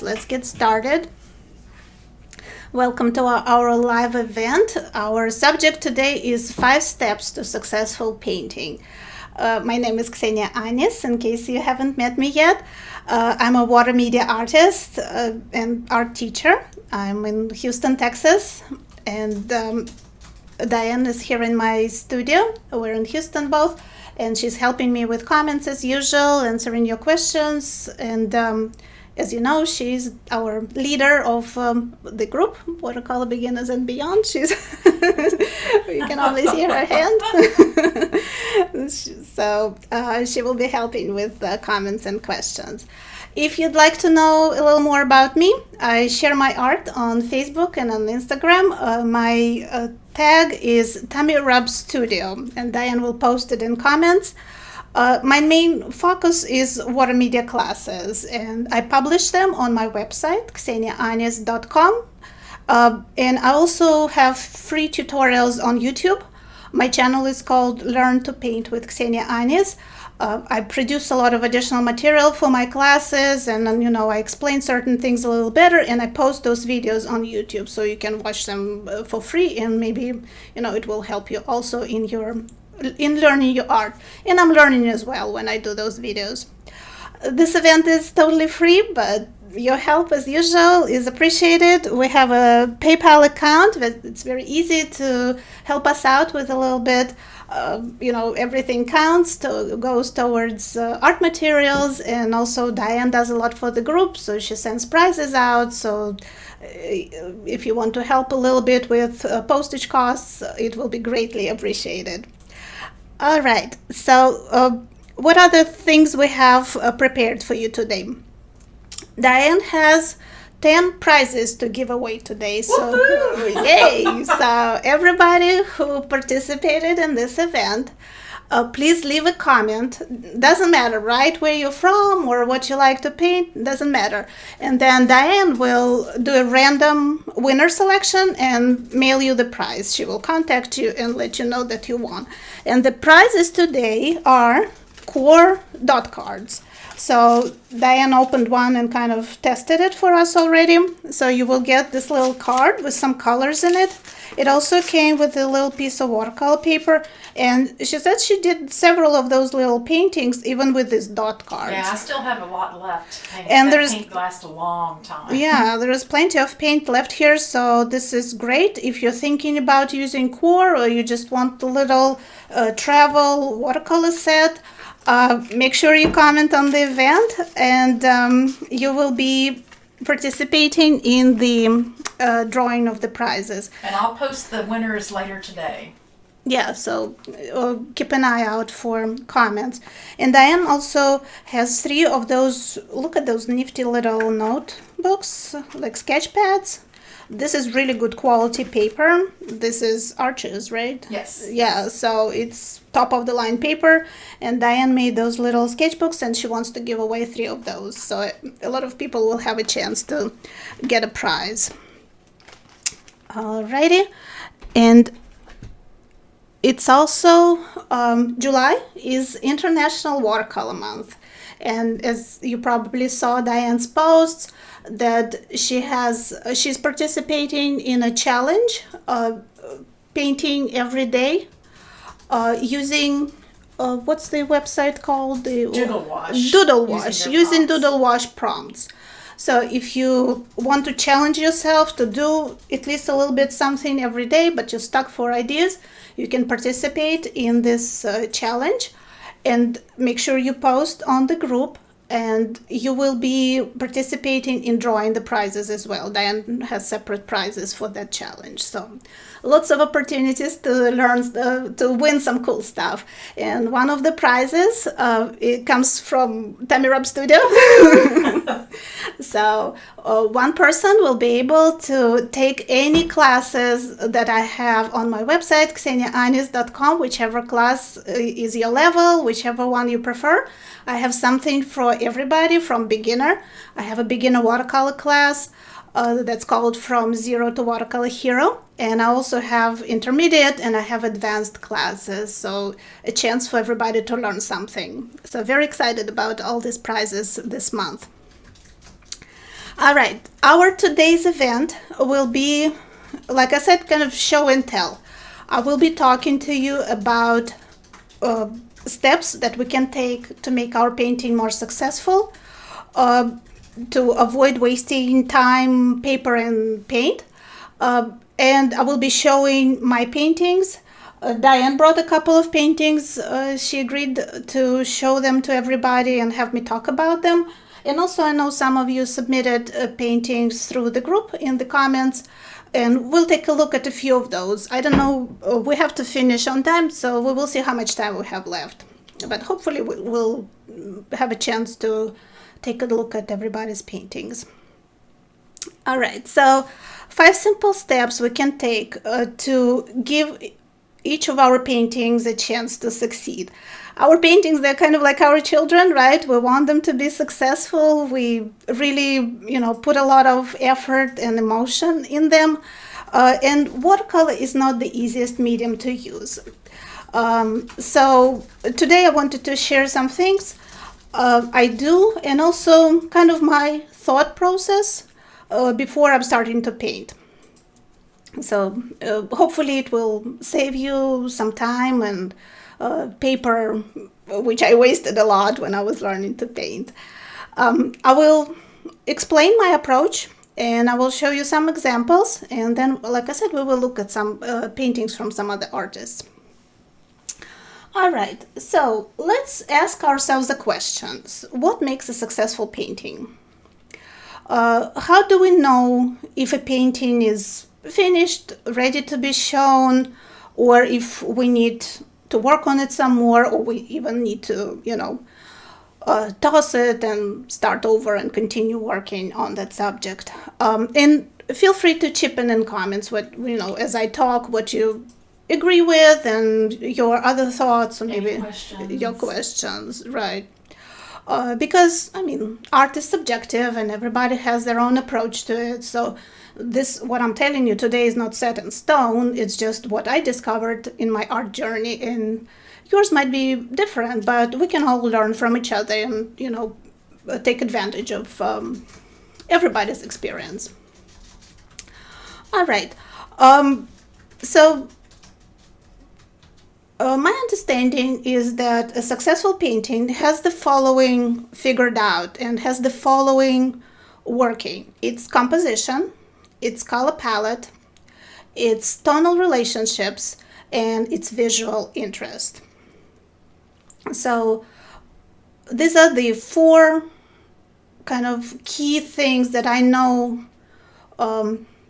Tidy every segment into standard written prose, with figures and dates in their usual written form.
Let's get started. Welcome to our live event. Our subject today is 5 steps to successful painting. My name is Ksenia Anis, in case you haven't met me yet. I'm a water media artist and art teacher. I'm in Houston, Texas, and Diane is here in my studio. We're in Houston both, and she's helping me with comments as usual, answering your questions, and as you know, she's our leader of the group, Watercolor Beginners and Beyond. You can always hear her hand. So she will be helping with comments and questions. If you'd like to know a little more about me, I share my art on Facebook and on Instagram. My tag is Tummy Rub Studio, and Diane will post it in comments. My main focus is water media classes, and I publish them on my website, kseniaanis.com. And I also have free tutorials on YouTube. My channel is called Learn to Paint with Ksenia Anis. I produce a lot of additional material for my classes, and I explain certain things a little better, and I post those videos on YouTube so you can watch them for free, and maybe it will help you also in learning your art. And I'm learning as well when I do those videos. This event is totally free, but your help as usual is appreciated. We have a PayPal account that it's very easy to help us out with a little bit. Everything counts, goes towards art materials, and also Diane does a lot for the group, so she sends prizes out. So if you want to help a little bit with postage costs, it will be greatly appreciated. All right, so what other things we have prepared for you today? Diane has 10 prizes to give away today. So yay! So everybody who participated in this event, please leave a comment. Doesn't matter, right, where you're from or what you like to paint, doesn't matter. And then Diane will do a random winner selection and mail you the prize. She will contact you and let you know that you won. And the prizes today are core dot cards. So Diane opened one and kind of tested it for us already. So you will get this little card with some colors in it. It also came with a little piece of watercolor paper, and she said she did several of those little paintings even with these dot cards. Yeah, I still have a lot left. And that paint lasts a long time. Yeah, there is plenty of paint left here, so this is great if you're thinking about using core or you just want a little travel watercolor set. Make sure you comment on the event, and you will be participating in the drawing of the prizes. And I'll post the winners later today. Yeah, so keep an eye out for comments. And Diane also has 3 of those, look at those nifty little notebooks, like sketch pads. This is really good quality paper. This is Arches, right? Yes. Yeah, so it's top of the line paper, and Diane made those little sketchbooks, and she wants to give away 3 of those. So a lot of people will have a chance to get a prize. Alrighty, and it's also July is International Watercolor Month, and as you probably saw Diane's posts, that she's participating in a challenge, painting every day, using what's the website called? Doodle Wash. Doodle Wash, using Doodle Wash prompts. So if you want to challenge yourself to do at least a little bit something every day, but you're stuck for ideas, you can participate in this challenge, and make sure you post on the group, and you will be participating in drawing the prizes as well. Diane has separate prizes for that challenge. So lots of opportunities to learn, to win some cool stuff. And one of the prizes, it comes from Tummy Rub Studio. So one person will be able to take any classes that I have on my website, kseniaanis.com, whichever class is your level, whichever one you prefer. I have something for everybody from beginner. I have a beginner watercolor class that's called From Zero to Watercolor Hero. And I also have intermediate and I have advanced classes. So a chance for everybody to learn something. So very excited about all these prizes this month. All right. Our today's event will be, like I said, kind of show and tell. I will be talking to you about uh, steps that we can take to make our painting more successful, uh, to avoid wasting time, paper, and paint. And I will be showing my paintings. Diane brought a couple of paintings. She agreed to show them to everybody and have me talk about them. And also, I know some of you submitted paintings through the group in the comments, and we'll take a look at a few of those. I don't know, we have to finish on time, so we will see how much time we have left. But hopefully, we'll have a chance to take a look at everybody's paintings. All right, so 5 simple steps we can take to give each of our paintings a chance to succeed. Our paintings, they're kind of like our children, right? We want them to be successful. We really, put a lot of effort and emotion in them. And watercolor is not the easiest medium to use. So today I wanted to share some things I do, and also kind of my thought process before I'm starting to paint. So hopefully it will save you some time and paper, which I wasted a lot when I was learning to paint. I will explain my approach, and I will show you some examples, and then, like I said, we will look at some paintings from some other artists. All right, so let's ask ourselves the questions. What makes a successful painting? How do we know if a painting is finished, ready to be shown, or if we need to work on it some more, or we even need to, toss it and start over and continue working on that subject? And feel free to chip in comments what, as I talk, what you agree with and your other thoughts, or maybe your questions, right? Because, art is subjective and everybody has their own approach to it. So what I'm telling you today is not set in stone. It's just what I discovered in my art journey, and yours might be different, but we can all learn from each other and, take advantage of everybody's experience. All right. My understanding is that a successful painting has the following figured out and has the following working. It's composition, its color palette, its tonal relationships, and its visual interest. So these are the 4 kind of key things that I know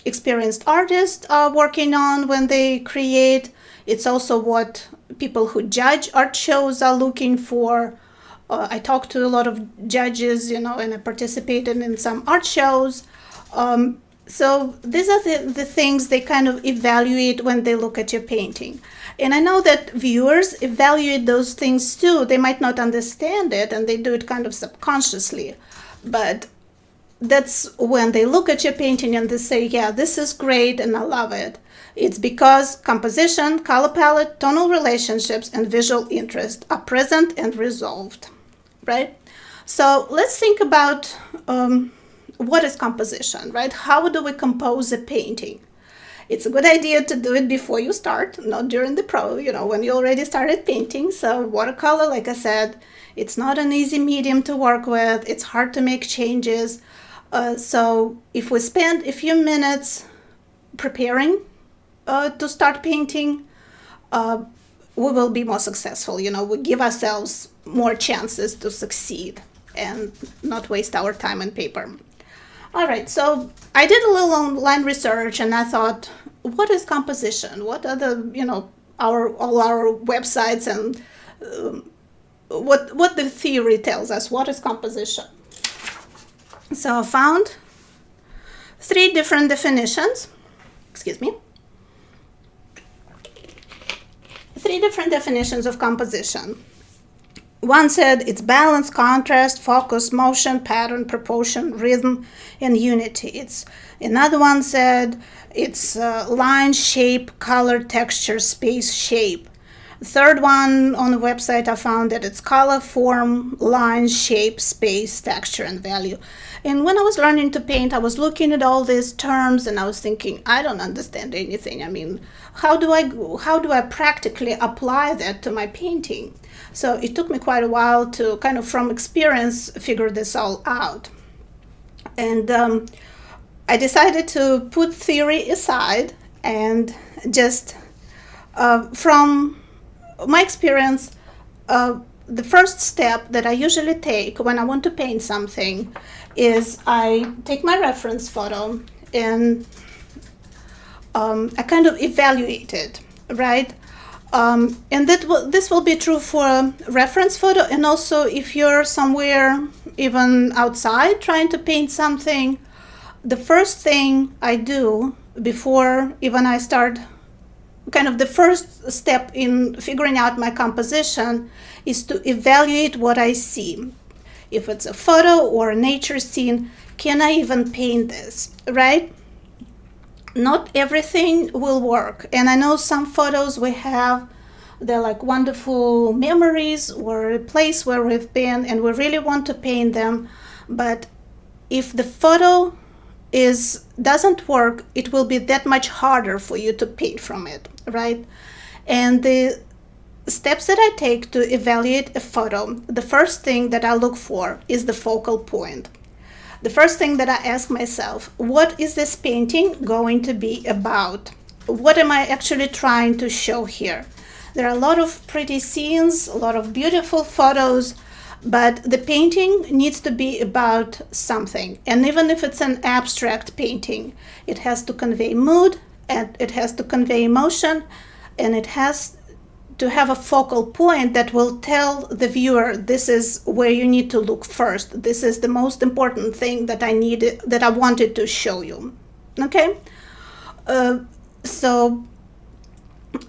experienced artists are working on when they create. It's also what people who judge art shows are looking for. I talked to a lot of judges, and I participated in some art shows. So these are the things they kind of evaluate when they look at your painting. And I know that viewers evaluate those things too. They might not understand it, and they do it kind of subconsciously. But that's when they look at your painting and they say, yeah, this is great and I love it. It's because composition, color palette, tonal relationships, and visual interest are present and resolved, right? So let's think about what is composition, right? How do we compose a painting? It's a good idea to do it before you start, not during the when you already started painting. So watercolor, like I said, it's not an easy medium to work with. It's hard to make changes. So if we spend a few minutes preparing to start painting, we will be more successful. We give ourselves more chances to succeed and not waste our time and paper. All right, so I did a little online research, and I thought, what is composition? What are the, all our websites and what the theory tells us? What is composition? So I found 3 different definitions. Excuse me. 3 different definitions of composition. One said it's balance, contrast, focus, motion, pattern, proportion, rhythm, and unity. Another one said it's line, shape, color, texture, space, shape. Third one on the website, I found that it's color, form, line, shape, space, texture, and value. And when I was learning to paint, I was looking at all these terms and I was thinking, I don't understand anything. I mean, how do I practically apply that to my painting? So it took me quite a while to kind of from experience figure this all out. And I decided to put theory aside and just from my experience, the first step that I usually take when I want to paint something is I take my reference photo and I kind of evaluate it, right? And this will be true for a reference photo, and also if you're somewhere even outside trying to paint something, the first thing I do before even I start, kind of the first step in figuring out my composition is to evaluate what I see. If it's a photo or a nature scene, can I even paint this, right? Not everything will work. And I know some photos we have, they're like wonderful memories or a place where we've been and we really want to paint them. But if the photo doesn't work, it will be that much harder for you to paint from it, right? And the steps that I take to evaluate a photo, the first thing that I look for is the focal point. The first thing that I ask myself, what is this painting going to be about? What am I actually trying to show here? There are a lot of pretty scenes, a lot of beautiful photos, but the painting needs to be about something. And even if it's an abstract painting, it has to convey mood, and it has to convey emotion, and it has to have a focal point that will tell the viewer, this is where you need to look first. This is the most important thing that I wanted to show you. Okay?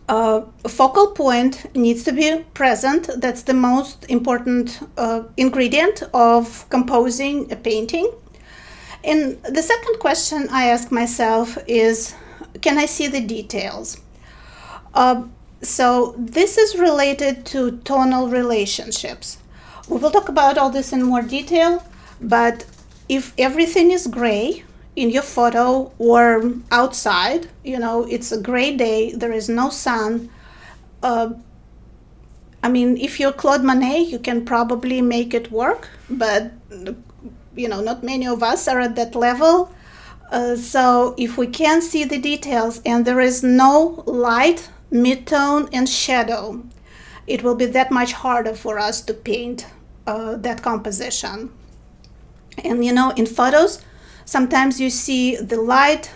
A focal point needs to be present. That's the most important ingredient of composing a painting. And the second question I ask myself is, can I see the details? So this is related to tonal relationships. We will talk about all this in more detail, but if everything is gray in your photo or outside, it's a gray day, there is no sun. If you're Claude Monet, you can probably make it work, but not many of us are at that level. So if we can't see the details and there is no light, mid-tone, and shadow, it will be that much harder for us to paint that composition. And in photos, sometimes you see the light,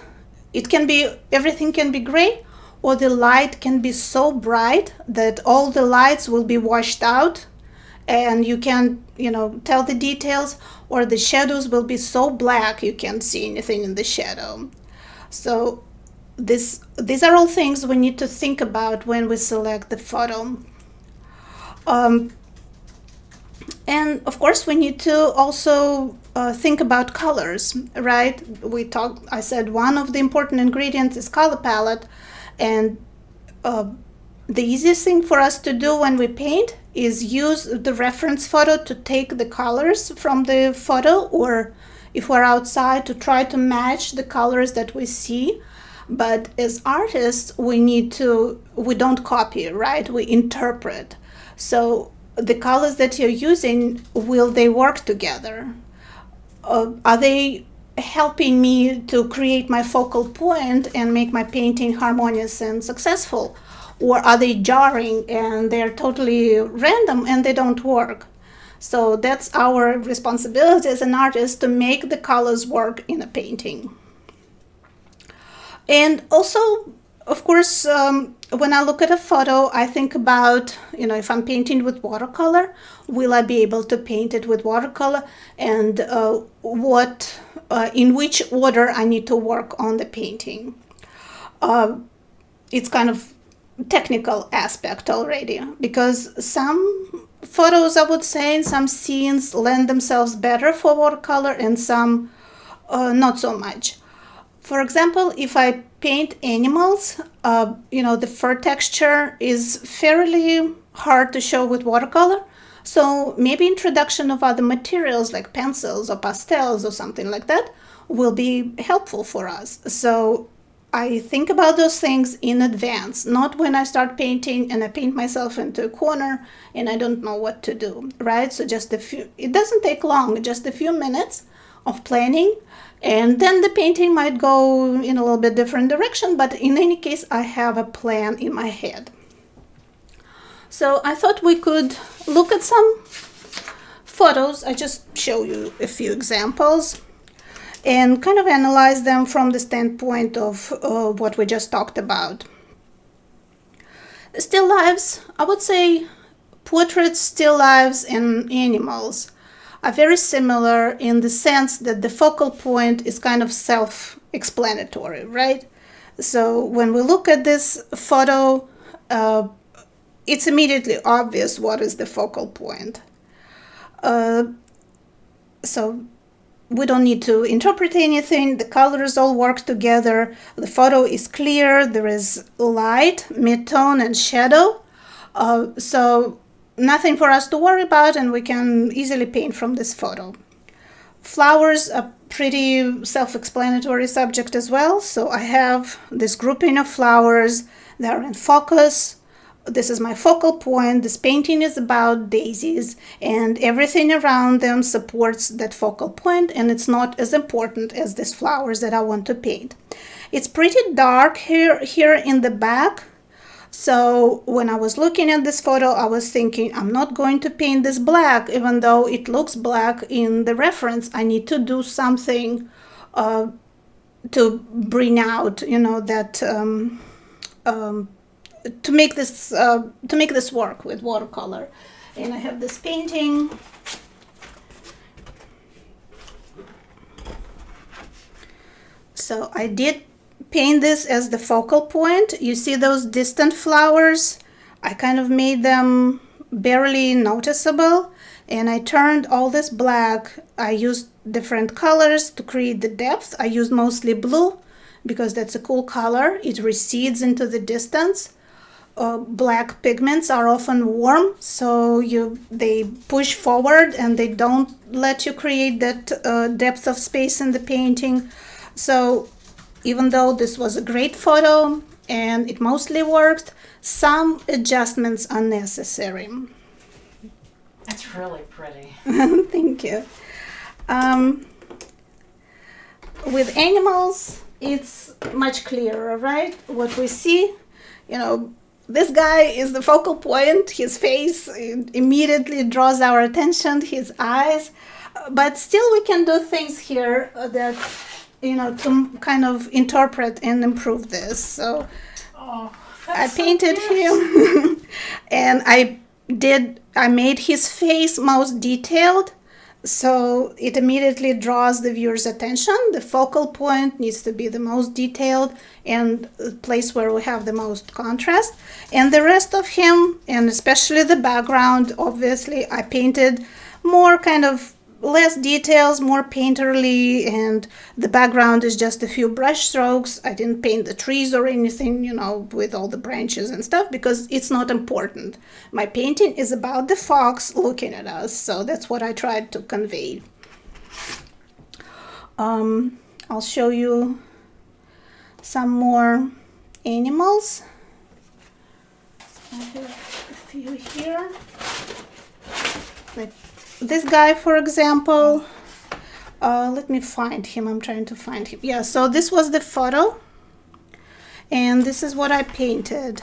everything can be gray, or the light can be so bright that all the lights will be washed out and you can't, tell the details, or the shadows will be so black you can't see anything in the shadow. So these are all things we need to think about when we select the photo. And of course, we need to also think about colors, right? I said one of the important ingredients is color palette, and the easiest thing for us to do when we paint is use the reference photo to take the colors from the photo, or if we're outside, to try to match the colors that we see. But as artists, we don't copy, right? We interpret. So the colors that you're using, will they work together? Are they helping me to create my focal point and make my painting harmonious and successful? Or are they jarring and they're totally random and they don't work? So that's our responsibility as an artist, to make the colors work in a painting. And also, of course, when I look at a photo, I think about, if I'm painting with watercolor, will I be able to paint it with watercolor, and in which order I need to work on the painting. It's kind of technical aspect already, because some photos, I would say, and some scenes lend themselves better for watercolor and some not so much. For example, if I paint animals, the fur texture is fairly hard to show with watercolor. So maybe introduction of other materials like pencils or pastels or something like that will be helpful for us. So I think about those things in advance, not when I start painting and I paint myself into a corner and I don't know what to do, right? So just it doesn't take long, just a few minutes of planning, and then the painting might go in a little bit different direction, but in any case, I have a plan in my head. So I thought we could look at some photos. I just show you a few examples and kind of analyze them from the standpoint of what we just talked about. Still lifes, I would say portraits, still lifes, and animals are very similar in the sense that the focal point is kind of self-explanatory, right? So when we look at this photo, it's immediately obvious what is the focal point. So we don't need to interpret anything. The colors all work together. The photo is clear. There is light, mid-tone, and shadow. So nothing for us to worry about, and we can easily paint from this photo. Flowers are pretty self-explanatory subject as well. So I have this grouping of flowers that are in focus. This is my focal point. This painting is about daisies, and everything around them supports that focal point, and it's not as important as these flowers that I want to paint. It's pretty dark here in the back. So when I was looking at this photo, I was thinking, I'm not going to paint this black, even though it looks black in the reference. I need to do something to bring out, that to make this work with watercolor. And I have this painting. So I did paint this as the focal point. You see those distant flowers? I kind of made them barely noticeable, and I turned all this black. I used different colors to create the depth. I used mostly blue because that's a cool color. It recedes into the distance. Black pigments are often warm, so they push forward and they don't let you create that depth of space in the painting. So even though this was a great photo and it mostly worked, some adjustments are necessary. That's really pretty. Thank you. With animals, it's much clearer, right? What we see, this guy is the focal point. His face immediately draws our attention, his eyes. But still we can do things here that, to kind of interpret and improve this. So I painted him and I made his face most detailed. So it immediately draws the viewer's attention. The focal point needs to be the most detailed and the place where we have the most contrast. And the rest of him, and especially the background, obviously I painted more kind of less details, more painterly, and the background is just a few brush strokes. I didn't paint the trees or anything, with all the branches and stuff, because it's not important. My painting is about the fox looking at us, so that's what I tried to convey. I'll show you some more animals. I have a few here. Like this guy, for example. Let me find him. I'm trying to find him. Yeah, so this was the photo. And this is what I painted.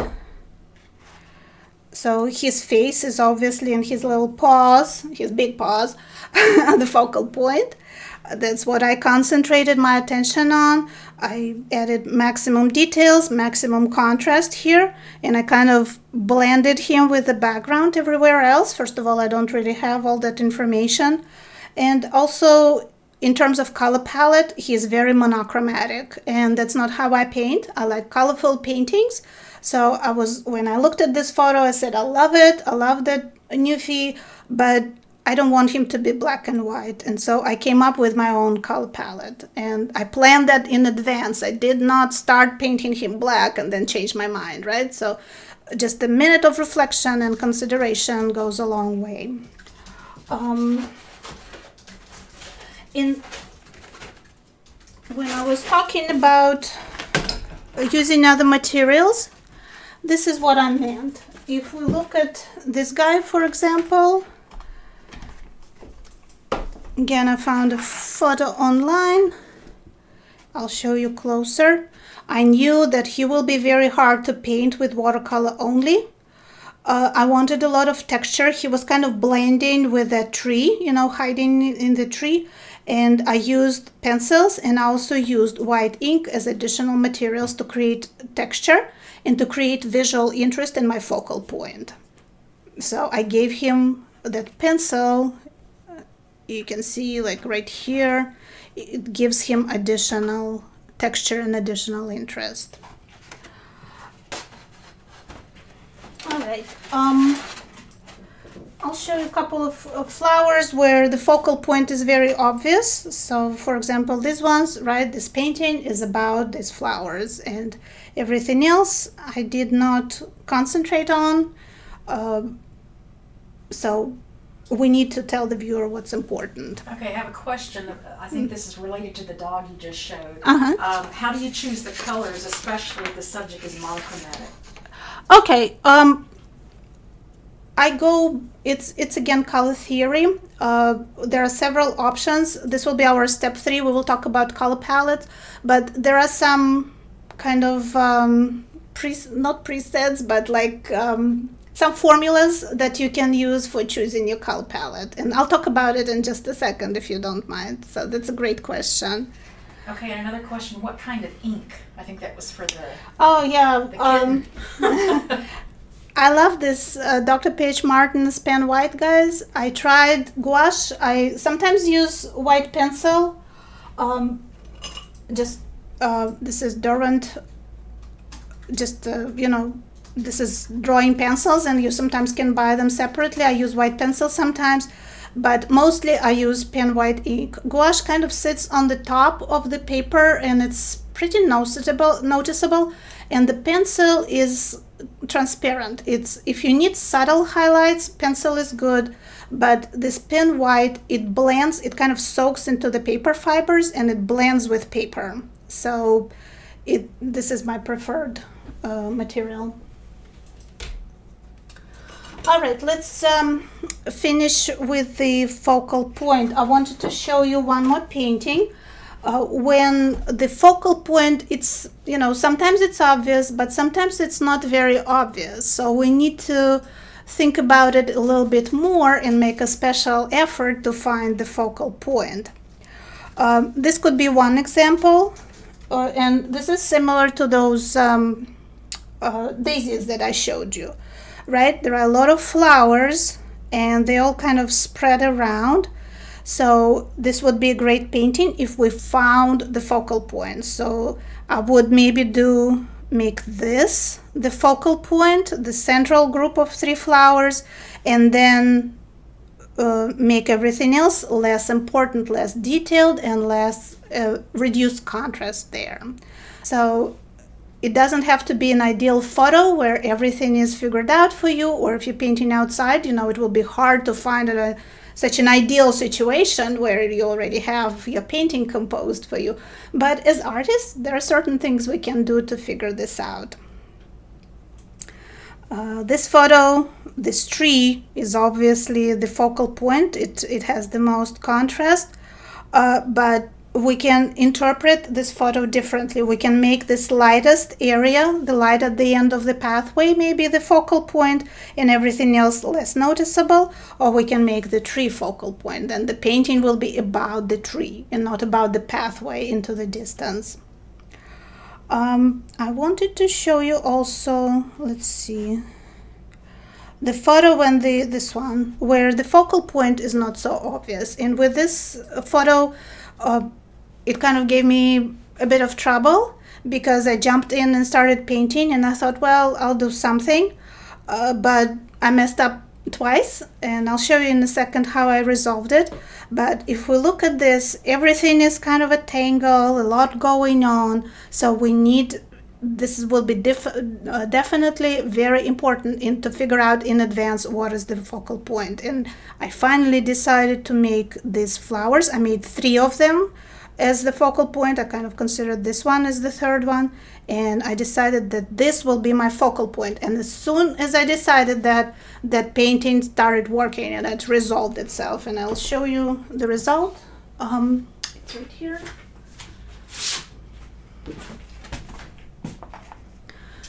So his face is obviously in his little paws, his big paws, the focal point. That's what I concentrated my attention on. I added maximum details, maximum contrast here, and I kind of blended him with the background everywhere else. First of all, I don't really have all that information. And also, in terms of color palette, he's very monochromatic, and that's not how I paint. I like colorful paintings. So when I looked at this photo, I said, I love it. I love that Newfie, but I don't want him to be black and white. And so I came up with my own color palette. And I planned that in advance. I did not start painting him black and then change my mind, right? So just a minute of reflection and consideration goes a long way. When I was talking about using other materials, this is what I meant. If we look at this guy, for example, again, I found a photo online. I'll show you closer. I knew that he will be very hard to paint with watercolor only. I wanted a lot of texture. He was kind of blending with that tree, hiding in the tree. And I used pencils, and I also used white ink as additional materials to create texture and to create visual interest in my focal point. So I gave him that pencil. You can see like right here, it gives him additional texture and additional interest. All right. I'll show you a couple of flowers where the focal point is very obvious. So, for example, these ones, right? This painting is about these flowers, and everything else I did not concentrate on. So we need to tell the viewer what's important. Okay, I have a question. I think this is related to the dog you just showed. How do you choose the colors, especially if the subject is monochromatic? Okay. It's again color theory. There are several options. This will be our step 3. We will talk about color palettes, but there are some kind of not presets, but like some formulas that you can use for choosing your color palette. And I'll talk about it in just a second if you don't mind. So that's a great question. Okay, and another question, what kind of ink? I think that was for the kitten. I love this Dr. Paige Martin's pen white, guys. I tried gouache. I sometimes use white pencil. This is Durant. This is drawing pencils, and you sometimes can buy them separately. I use white pencil sometimes, but mostly I use pen white ink. Gouache kind of sits on the top of the paper, and it's pretty noticeable. And the pencil is transparent. If you need subtle highlights, pencil is good, but this pen white, it blends, it kind of soaks into the paper fibers and it blends with paper. So this is my preferred material. All right, let's finish with the focal point. I wanted to show you one more painting. When the focal point, it's, sometimes it's obvious, but sometimes it's not very obvious. So we need to think about it a little bit more and make a special effort to find the focal point. This could be one example, and this is similar to those daisies that I showed you, right? There are a lot of flowers, and they all kind of spread around. So this would be a great painting if we found the focal point. So I would maybe make this the focal point, the central group of 3 flowers, and then make everything else less important, less detailed, and less reduced contrast there. So it doesn't have to be an ideal photo where everything is figured out for you, or if you're painting outside, it will be hard to find such an ideal situation where you already have your painting composed for you. But as artists, there are certain things we can do to figure this out. This photo, this tree, is obviously the focal point. It has the most contrast, but we can interpret this photo differently. We can make this lightest area, the light at the end of the pathway, maybe the focal point, and everything else less noticeable, or we can make the tree focal point. Then the painting will be about the tree and not about the pathway into the distance. I wanted to show you also, let's see, the photo when this one, where the focal point is not so obvious. And with this photo, it kind of gave me a bit of trouble because I jumped in and started painting, and I thought, well, I'll do something, but I messed up twice, and I'll show you in a second how I resolved it. But if we look at this, everything is kind of a tangle, a lot going on, so we need, this will be definitely very important to figure out in advance what is the focal point. And I finally decided to make these flowers. I made 3 of them as the focal point. I kind of considered this one as the third one, and I decided that this will be my focal point. And as soon as I decided that, that painting started working and it resolved itself. And I'll show you the result. It's right here.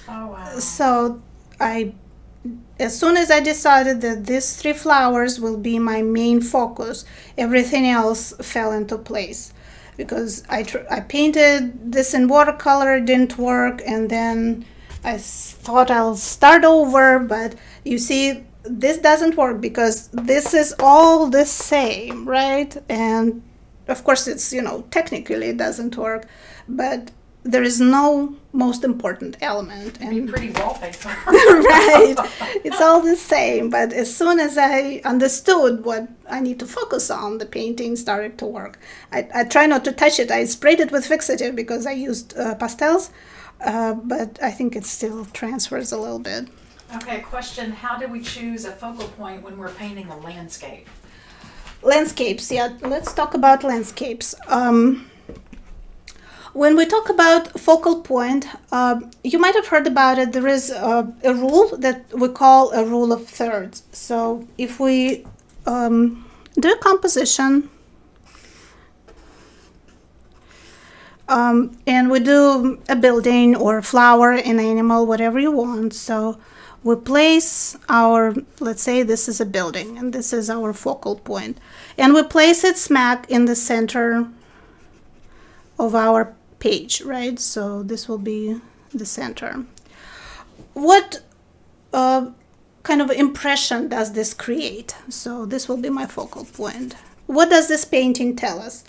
Oh, wow. So as soon as I decided that these 3 flowers will be my main focus, everything else fell into place. Because I painted this in watercolor, it didn't work, and then I thought I'll start over, but you see, this doesn't work because this is all the same, right? And of course it's, you know, technically it doesn't work, but there is no most important element. And pretty wallpaper. Right, it's all the same. But as soon as I understood what I need to focus on, the painting started to work. I try not to touch it. I sprayed it with fixative because I used pastels, but I think it still transfers a little bit. Okay, question, how do we choose a focal point when we're painting a landscape? Landscapes, yeah, let's talk about landscapes. When we talk about focal point, you might have heard about it. There is a rule that we call a rule of thirds. So if we do a composition and we do a building or a flower, an animal, whatever you want. So we place our, let's say this is a building and this is our focal point, and we place it smack in the center of our page, right? So this will be the center. What kind of impression does this create? So this will be my focal point. What does this painting tell us?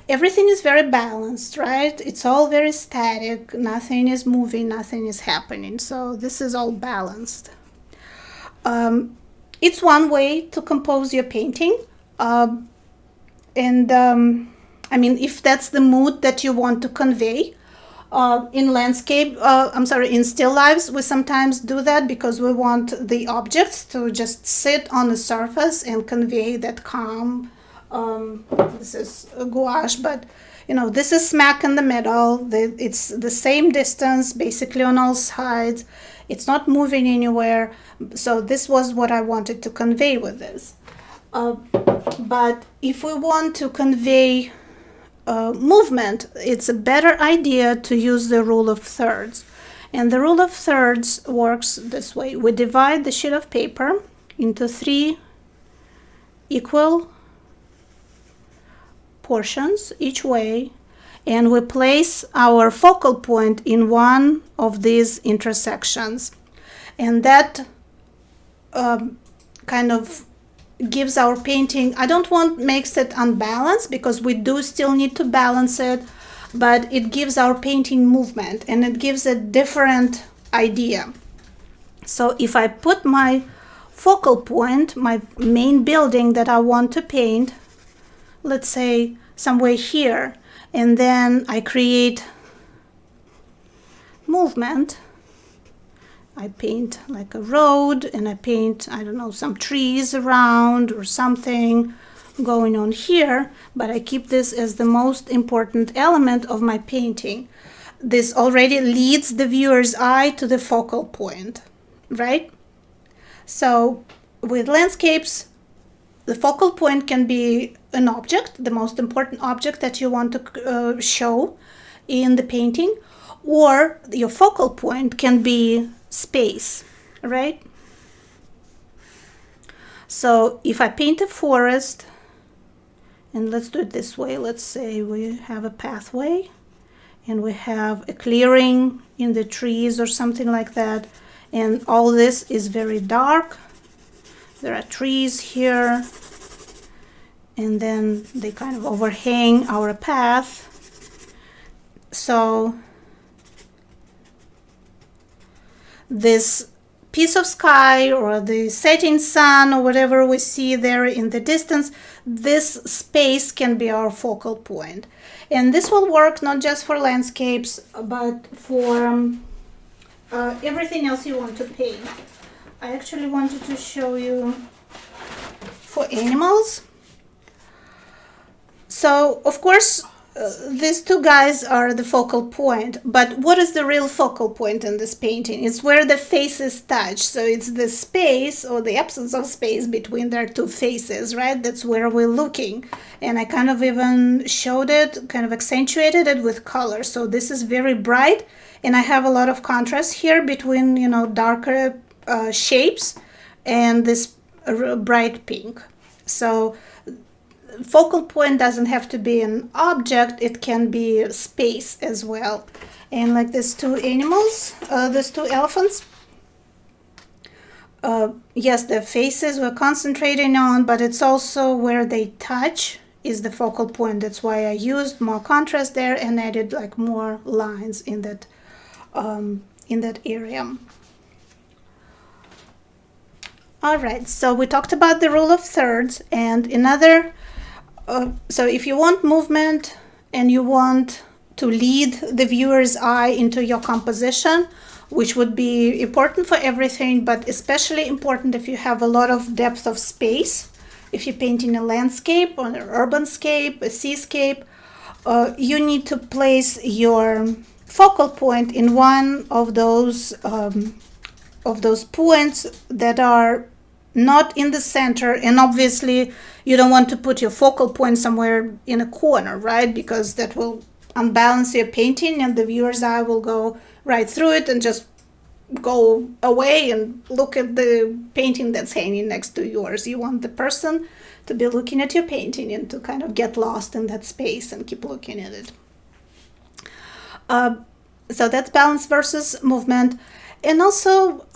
Everything is very balanced, right? It's all very static. Nothing is moving, nothing is happening. So this is all balanced. It's one way to compose your painting. I mean, if that's the mood that you want to convey. In landscape, in still lives, we sometimes do that because we want the objects to just sit on the surface and convey that calm. This is gouache, but you know, this is smack in the middle. It's the same distance basically on all sides. It's not moving anywhere. So this was what I wanted to convey with this. But if we want to convey movement, it's a better idea to use the rule of thirds. And the rule of thirds works this way. We divide the sheet of paper into 3 equal portions each way, and we place our focal point in one of these intersections. And that kind of gives our painting, I don't want makes it unbalanced because we do still need to balance it, but it gives our painting movement and it gives a different idea. So if I put my focal point, my main building that I want to paint, let's say somewhere here, and then I create movement, I paint like a road, and I paint, I don't know, some trees around or something going on here, but I keep this as the most important element of my painting. This already leads the viewer's eye to the focal point, right? So with landscapes, the focal point can be an object, the most important object that you want to show in the painting, or your focal point can be space, right? So if I paint a forest, and let's do it this way, let's say we have a pathway and we have a clearing in the trees or something like that, and all this is very dark. There are trees here, and then they kind of overhang our path. So this piece of sky or the setting sun or whatever we see there in the distance, this space can be our focal point. And this will work not just for landscapes, but for everything else you want to paint. I actually wanted to show you for animals. So, of course, these two guys are the focal point, but what is the real focal point in this painting? It's where the faces touch. So it's the space or the absence of space between their two faces, right? That's where we're looking. And I kind of even showed it, kind of accentuated it with color. So this is very bright, and I have a lot of contrast here between, you know, darker shapes and this bright pink. So focal point doesn't have to be an object, it can be space as well. And like these two animals, these two elephants, yes, the faces we're concentrating on, but it's also where they touch is the focal point. That's why I used more contrast there and added like more lines in that area. All right, so we talked about the rule of thirds, and another so if you want movement and you want to lead the viewer's eye into your composition, which would be important for everything, but especially important if you have a lot of depth of space, if you're painting a landscape or an urban scape, a seascape, you need to place your focal point in one of those points that are not in the center, and obviously you don't want to put your focal point somewhere in a corner, right? Because that will unbalance your painting and the viewer's eye will go right through it and just go away and look at the painting that's hanging next to yours. You want the person to be looking at your painting and to kind of get lost in that space and keep looking at it. So that's balance versus movement. And also,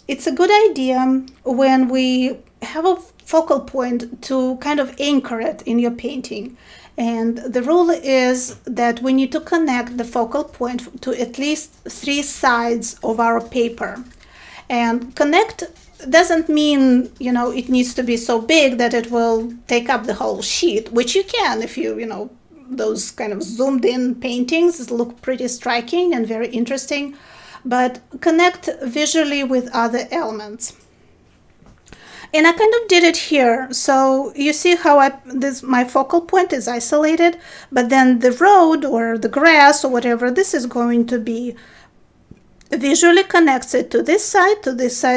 it's a good idea when we have a focal point to kind of anchor it in your painting. And the rule is that we need to connect the focal point to at least 3 sides of our paper. And connect doesn't mean, you know, it needs to be so big that it will take up the whole sheet, which you can if you know, those kind of zoomed in paintings look pretty striking and very interesting. But connect visually with other elements. And I kind of did it here. So you see how my focal point is isolated, but then the road or the grass or whatever this is going to be visually connects it to this side,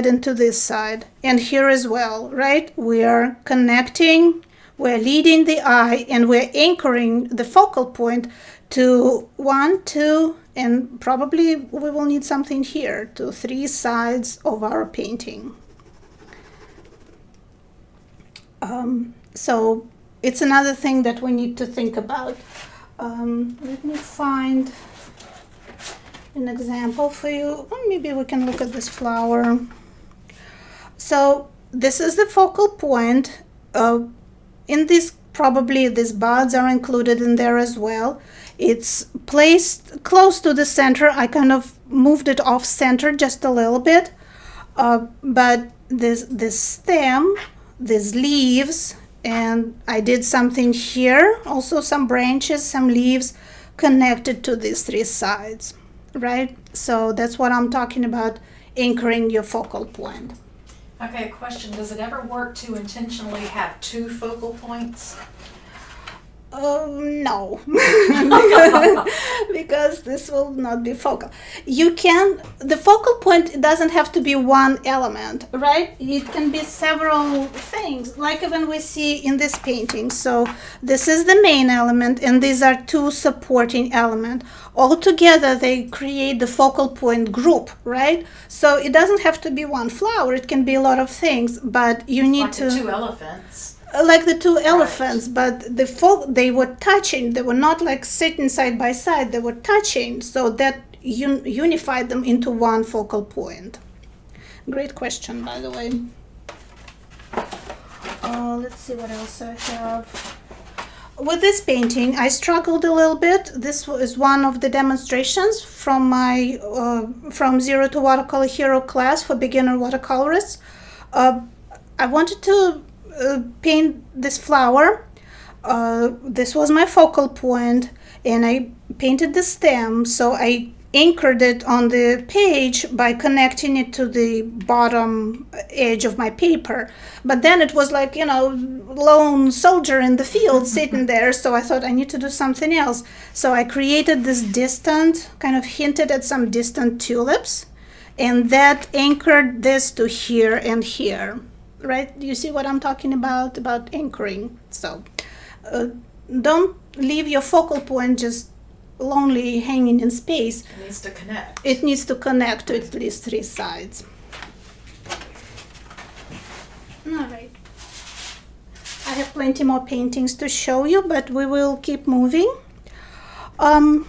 and to this side. And here as well, right? We are connecting, we're leading the eye, and we're anchoring the focal point to 1, 2, and probably we will need something here to 3 sides of our painting. So it's another thing that we need to think about. Let me find an example for you. Or maybe we can look at this flower. So this is the focal point. In this, probably these buds are included in there as well. It's placed close to the center. I kind of moved it off center just a little bit. But this stem, these leaves, and I did something here, also some branches, some leaves connected to these 3 sides, right? So that's what I'm talking about, anchoring your focal point. Okay, question. Does it ever work to intentionally have 2 focal points? No, because this will not be focal. The focal point doesn't have to be one element, right? It can be several things, like even we see in this painting. So this is the main element, and these are 2 supporting elements. All together, they create the focal point group, right? So it doesn't have to be one flower. It can be a lot of things, but you need like to... the 2 elephants. Like the 2 elephants, but they were touching. They were not like sitting side by side. They were touching, so that unified them into one focal point. Great question, by the way. Let's see what else I have. with this painting, I struggled a little bit. This is one of the demonstrations from my From Zero to Watercolor Hero class for beginner watercolorists. I wanted to paint this flower. This was my focal point, and I painted the stem, so I anchored it on the page by connecting it to the bottom edge of my paper. But then it was like, lone soldier in the field sitting there, so I thought I need to do something else. So I created this kind of hinted at some distant tulips, and that anchored this to here and here, right? You see what I'm talking about anchoring. So don't leave your focal point just lonely hanging in space. It needs to connect. It needs to connect to at least 3 sides. All right. I have plenty more paintings to show you, but we will keep moving. All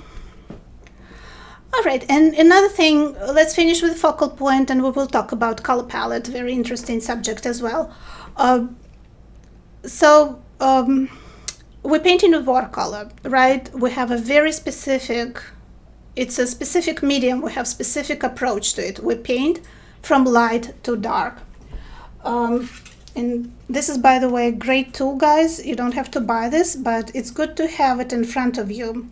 right, and another thing, let's finish with focal point, and we will talk about color palette, very interesting subject as well. We're painting with watercolor, right? We have a very specific, it's a specific medium, we have specific approach to it. We paint from light to dark. And this is, by the way, a great tool, guys. You don't have to buy this, but it's good to have it in front of you.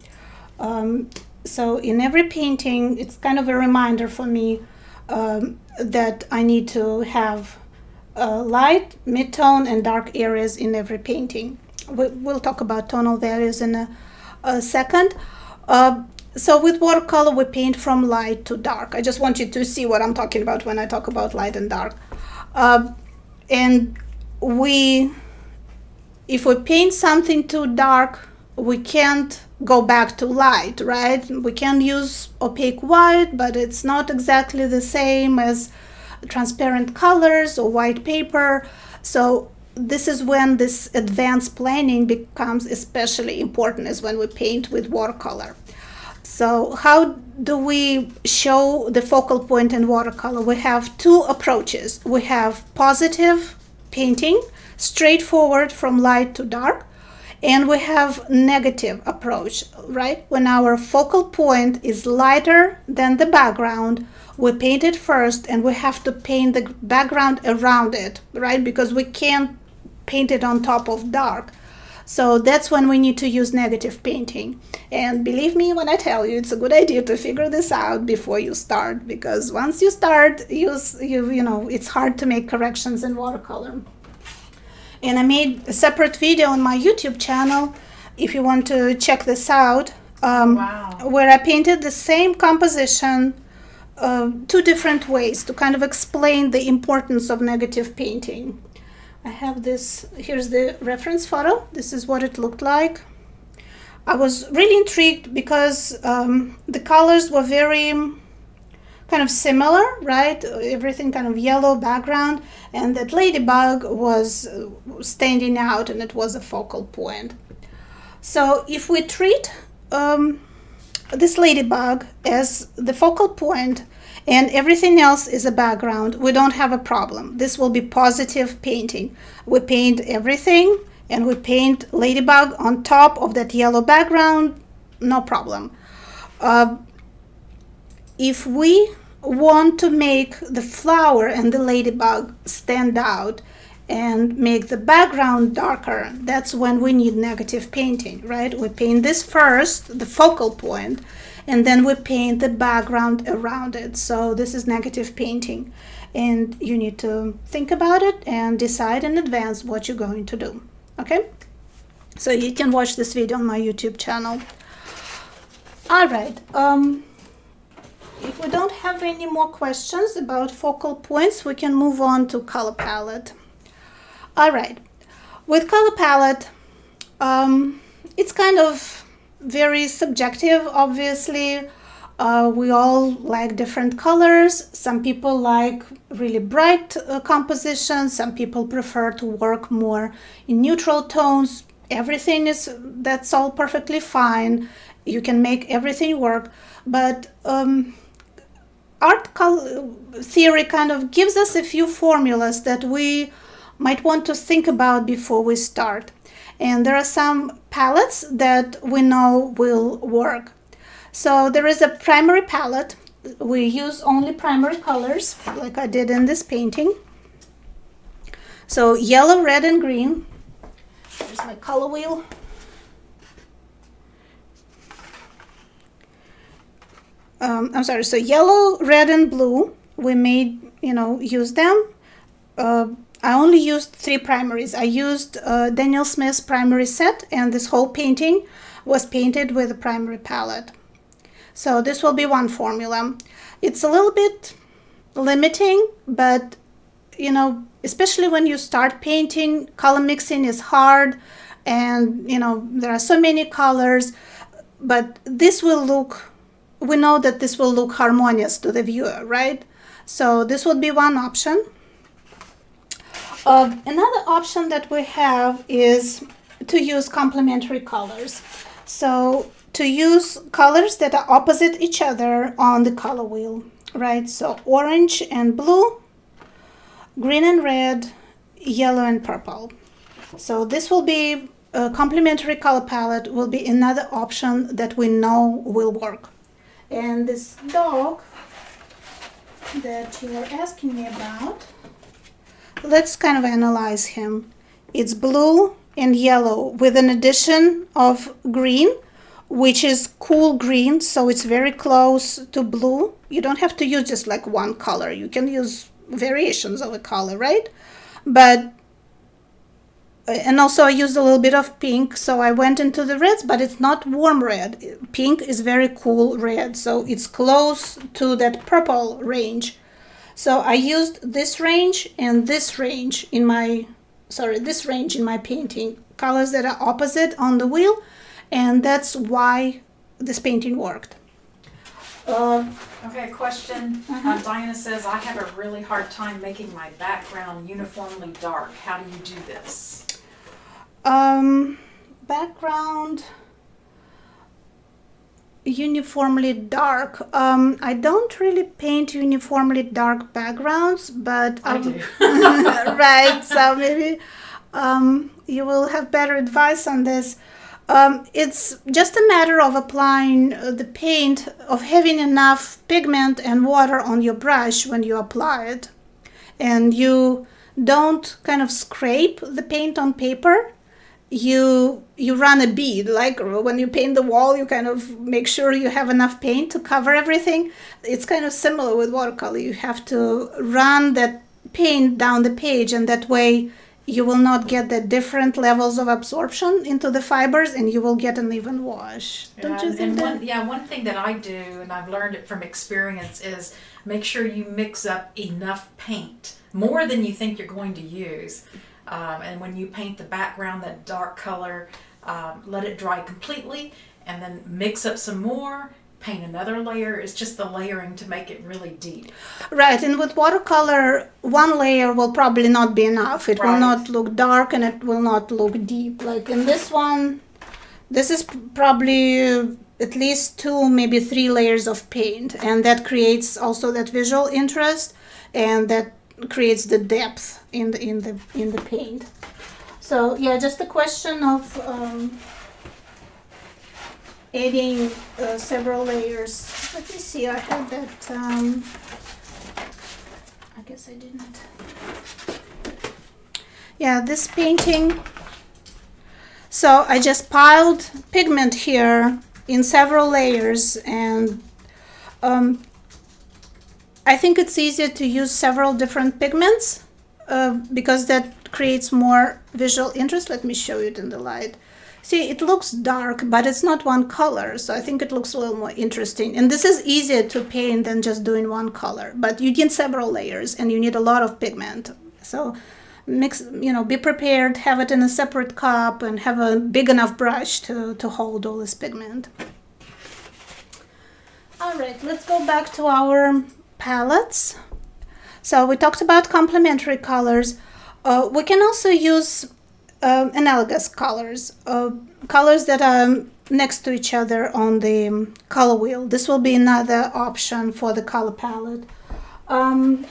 So in every painting, it's kind of a reminder for me that I need to have light, mid-tone, and dark areas in every painting. We'll talk about tonal values in a second. So with watercolor, we paint from light to dark. I just want you to see what I'm talking about when I talk about light and dark. And if we paint something too dark, we can't go back to light, right? We can use opaque white, but it's not exactly the same as transparent colors or white paper. So this is when this advanced planning becomes especially important, is when we paint with watercolor. So how do we show the focal point in watercolor? We have 2 approaches. We have positive painting, straightforward from light to dark, and we have negative approach, right? When our focal point is lighter than the background, we paint it first, and we have to paint the background around it, right? Because we can't paint it on top of dark. So that's when we need to use negative painting. And believe me when I tell you, it's a good idea to figure this out before you start, because once you start, it's hard to make corrections in watercolor. And I made a separate video on my YouTube channel, if you want to check this out, where I painted the same composition 2 different ways to kind of explain the importance of negative painting. I have this, here's the reference photo. This is what it looked like. I was really intrigued because the colors were very kind of similar, right? Everything kind of yellow background, and that ladybug was standing out, and it was a focal point. So if we treat this ladybug as the focal point and everything else is a background, we don't have a problem. This will be positive painting. We paint everything, and we paint ladybug on top of that yellow background, no problem. If we want to make the flower and the ladybug stand out and make the background darker, that's when we need negative painting, right? We paint this first, the focal point, and then we paint the background around it. So this is negative painting, and you need to think about it and decide in advance what you're going to do. Okay, so you can watch this video on my YouTube channel. All right, if we don't have any more questions about focal points, we can move on to color palette. All right, with color palette, it's kind of very subjective, obviously. We all like different colors. Some people like really bright compositions. Some people prefer to work more in neutral tones. That's all perfectly fine. You can make everything work. But art theory kind of gives us a few formulas that we might want to think about before we start. And there are some palettes that we know will work. So there is a primary palette. We use only primary colors, like I did in this painting. So yellow, red, and green. Here's my color wheel. I'm sorry, so yellow, red, and blue, we made, use them. I only used 3 primaries. I used Daniel Smith's primary set, and this whole painting was painted with a primary palette. So this will be one formula. It's a little bit limiting, but, especially when you start painting, color mixing is hard, and, there are so many colors, but this will look, we know that this will look harmonious to the viewer, right? So this would be one option. Another option that we have is to use complementary colors. So to use colors that are opposite each other on the color wheel, right? So orange and blue, green and red, yellow and purple. So this will be a complementary color palette, will be another option that we know will work. And this dog that you were asking me about, let's kind of analyze him. It's blue and yellow with an addition of green, which is cool green, so it's very close to blue. You don't have to use just like one color. You can use variations of a color, right? But and also I used a little bit of pink, so I went into the reds, but it's not warm red. Pink is very cool red, so it's close to that purple range. So I used this range and this range in my, this range in my painting, colors that are opposite on the wheel, and that's why this painting worked. Okay, question. Diana says, I have a really hard time making my background uniformly dark. How do you do this? Background uniformly dark. I don't really paint uniformly dark backgrounds, but I do. Right, so maybe you will have better advice on this. It's just a matter of applying the paint, of having enough pigment and water on your brush when you apply it. And you don't kind of scrape the paint on paper. You run a bead, like when you paint the wall, you kind of make sure you have enough paint to cover everything. It's kind of similar with watercolor. You have to run that paint down the page, and that way you will not get the different levels of absorption into the fibers, and you will get an even wash. Don't you think that? One thing that I do, and I've learned it from experience, is make sure you mix up enough paint, more than you think you're going to use. And when you paint the background, that dark color, let it dry completely, and then mix up some more, paint another layer. It's just the layering to make it really deep. Right, and with watercolor, one layer will probably not be enough. It will not look dark, and it will not look deep. Like in this one, this is probably at least 2, maybe 3 layers of paint, and that creates also that visual interest, and that creates the depth in the paint. So yeah, just a question of adding several layers. Let me see, I had that, I guess I didn't. Yeah, this painting, so I just piled pigment here in several layers, and I think it's easier to use several different pigments because that creates more visual interest. Let me show you it in the light. See, it looks dark, but it's not one color, so I think it looks a little more interesting. And this is easier to paint than just doing one color, but you need several layers and you need a lot of pigment. So mix, be prepared, have it in a separate cup, and have a big enough brush to hold all this pigment. All right, let's go back to our palettes. So we talked about complementary colors. We can also use analogous colors, colors that are next to each other on the color wheel. This will be another option for the color palette. And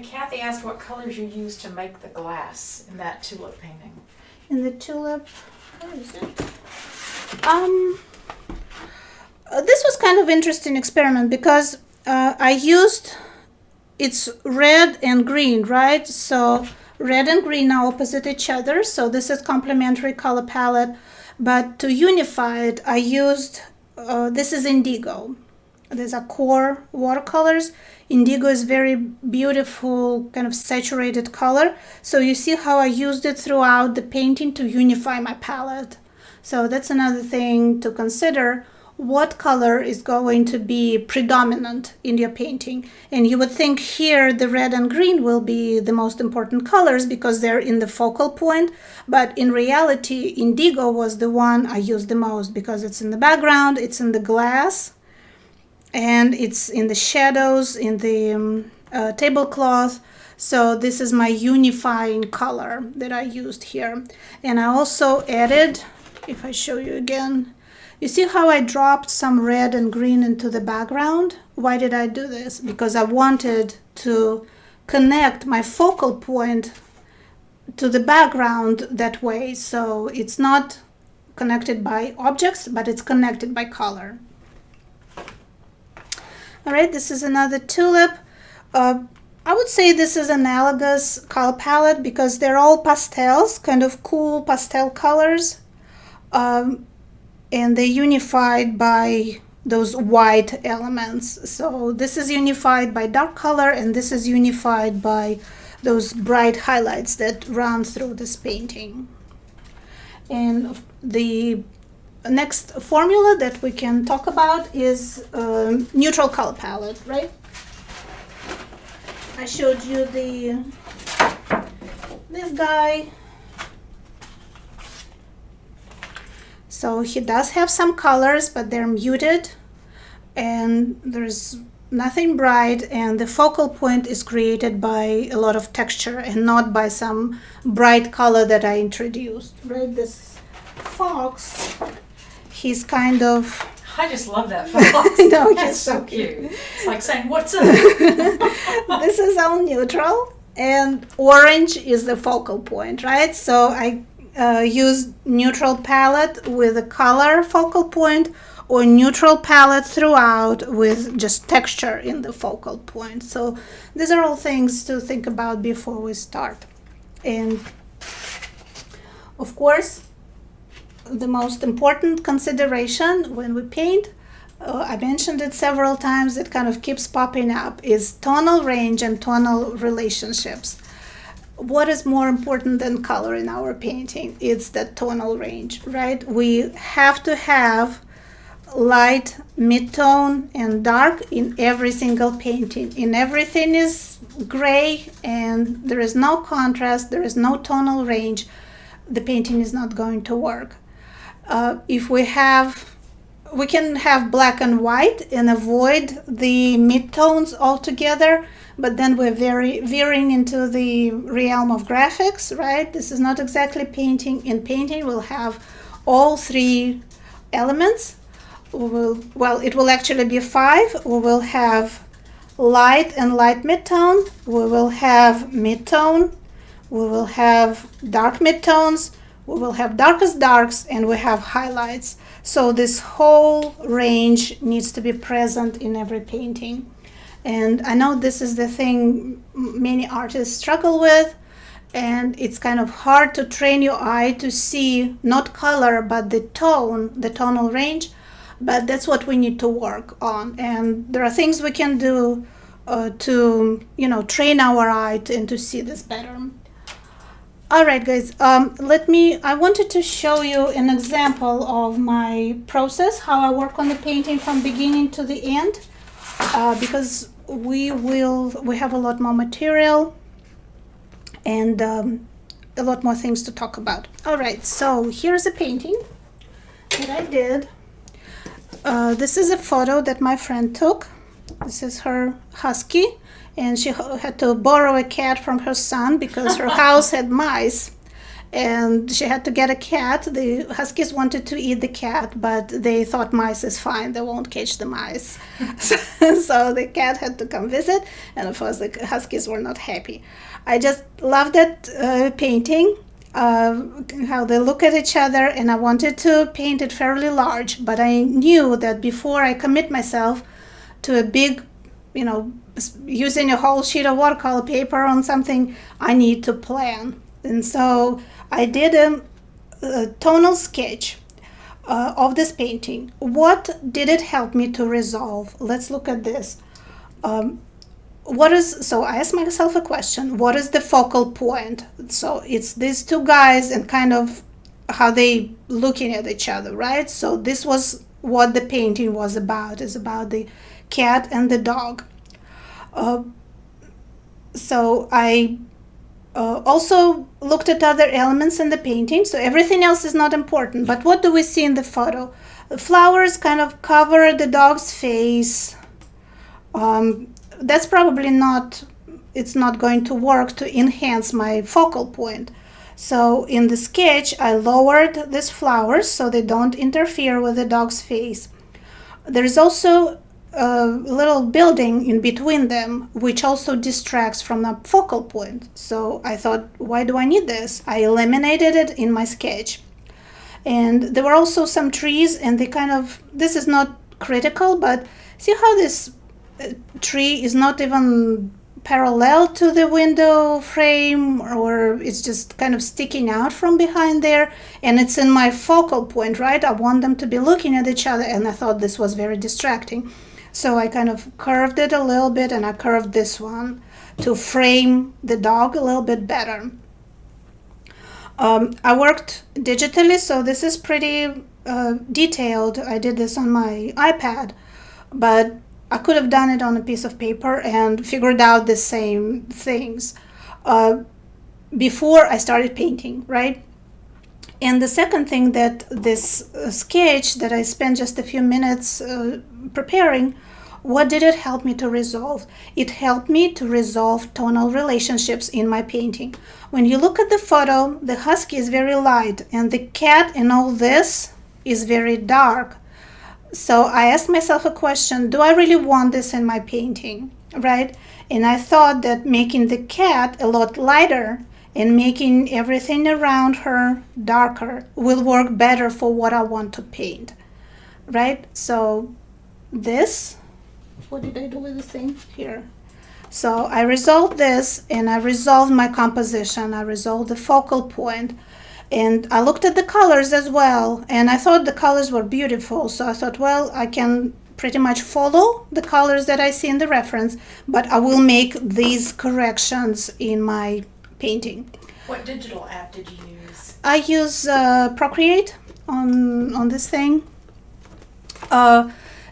Kathy asked what colors you use to make the glass in that tulip painting. in the tulip. Where is it? This was kind of interesting experiment because I used, it's red and green, right? So red and green are opposite each other. So this is complementary color palette. But to unify it, I used, this is indigo. These are core watercolors. Indigo is very beautiful, kind of saturated color. So you see how I used it throughout the painting to unify my palette. So that's another thing to consider. What color is going to be predominant in your painting? And you would think here the red and green will be the most important colors because they're in the focal point. But in reality, indigo was the one I used the most because it's in the background, it's in the glass, and it's in the shadows, in the tablecloth. So this is my unifying color that I used here. And I also added, if I show you again, you see how I dropped some red and green into the background? Why did I do this? Because I wanted to connect my focal point to the background that way. So it's not connected by objects, but it's connected by color. All right, this is another tulip. I would say this is analogous color palette because they're all pastels, kind of cool pastel colors. And they're unified by those white elements. So this is unified by dark color, and this is unified by those bright highlights that run through this painting. And the next formula that we can talk about is neutral color palette, right? I showed you this guy. So he does have some colors, but they're muted and there's nothing bright, and the focal point is created by a lot of texture and not by some bright color that I introduced, right? This fox, he's kind of... I just love that fox. No, that's so cute. It's like saying, what's up? This is all neutral, and orange is the focal point, right? So I use neutral palette with a color focal point, or neutral palette throughout with just texture in the focal point. So these are all things to think about before we start. And of course, the most important consideration when we paint, I mentioned it several times, it kind of keeps popping up, is tonal range and tonal relationships. What is more important than color in our painting? It's the tonal range, right? We have to have light, mid-tone, and dark in every single painting. In everything is gray and there is no contrast, there is no tonal range, the painting is not going to work. If we can have black and white and avoid the mid-tones altogether, but then we're veering into the realm of graphics, right? This is not exactly painting. In painting, we'll have all three elements. It will actually be 5. We will have light and light mid-tone. We will have mid-tone. We will have dark mid-tones. We will have darkest darks, and we have highlights. So this whole range needs to be present in every painting. And I know this is the thing many artists struggle with, and it's kind of hard to train your eye to see not color, but the tone, the tonal range. But that's what we need to work on. And there are things we can do to, train our eye and to see this better. All right, guys, I wanted to show you an example of my process, how I work on the painting from beginning to the end, because we have a lot more material and a lot more things to talk about. All right, so here's a painting that I did. This is a photo that my friend took. This is her husky, and she had to borrow a cat from her son because her house had mice, and she had to get a cat. The huskies wanted to eat the cat, but they thought mice is fine, they won't catch the mice. So the cat had to come visit, and of course the huskies were not happy. I just love that painting. how they look at each other, and I wanted to paint it fairly large, but I knew that before I commit myself to a big, using a whole sheet of watercolor paper on something, I need to plan. And so I did a tonal sketch of this painting. What did it help me to resolve? Let's look at this. So I asked myself a question: what is the focal point? So it's these two guys and kind of how they looking at each other, right? So this was what the painting was about. Is about the cat and the dog. So I also looked at other elements in the painting. So everything else is not important. But what do we see in the photo? The flowers kind of cover the dog's face. That's probably it's not going to work to enhance my focal point. So in the sketch, I lowered these flowers so they don't interfere with the dog's face. There's also a little building in between them, which also distracts from the focal point. So I thought, why do I need this? I eliminated it in my sketch. And there were also some trees, and this is not critical, but see how this tree is not even parallel to the window frame, or it's just kind of sticking out from behind there, and it's in my focal point, right? I want them to be looking at each other, and I thought this was very distracting. So I kind of curved it a little bit, and I curved this one to frame the dog a little bit better. I worked digitally, so this is pretty detailed. I did this on my iPad, but I could have done it on a piece of paper and figured out the same things before I started painting, right? And the second thing that this sketch that I spent just a few minutes preparing, what did it help me to resolve? It helped me to resolve tonal relationships in my painting. When you look at the photo, the husky is very light, and the cat and all this is very dark. So I asked myself a question: do I really want this in my painting, right? And I thought that making the cat a lot lighter and making everything around her darker will work better for what I want to paint, right? So what did I do with the thing here? So I resolved this, and I resolved my composition. I resolved the focal point. And I looked at the colors as well, and I thought the colors were beautiful. So I thought, well, I can pretty much follow the colors that I see in the reference, but I will make these corrections in my painting. What digital app did you use? I use Procreate on this thing.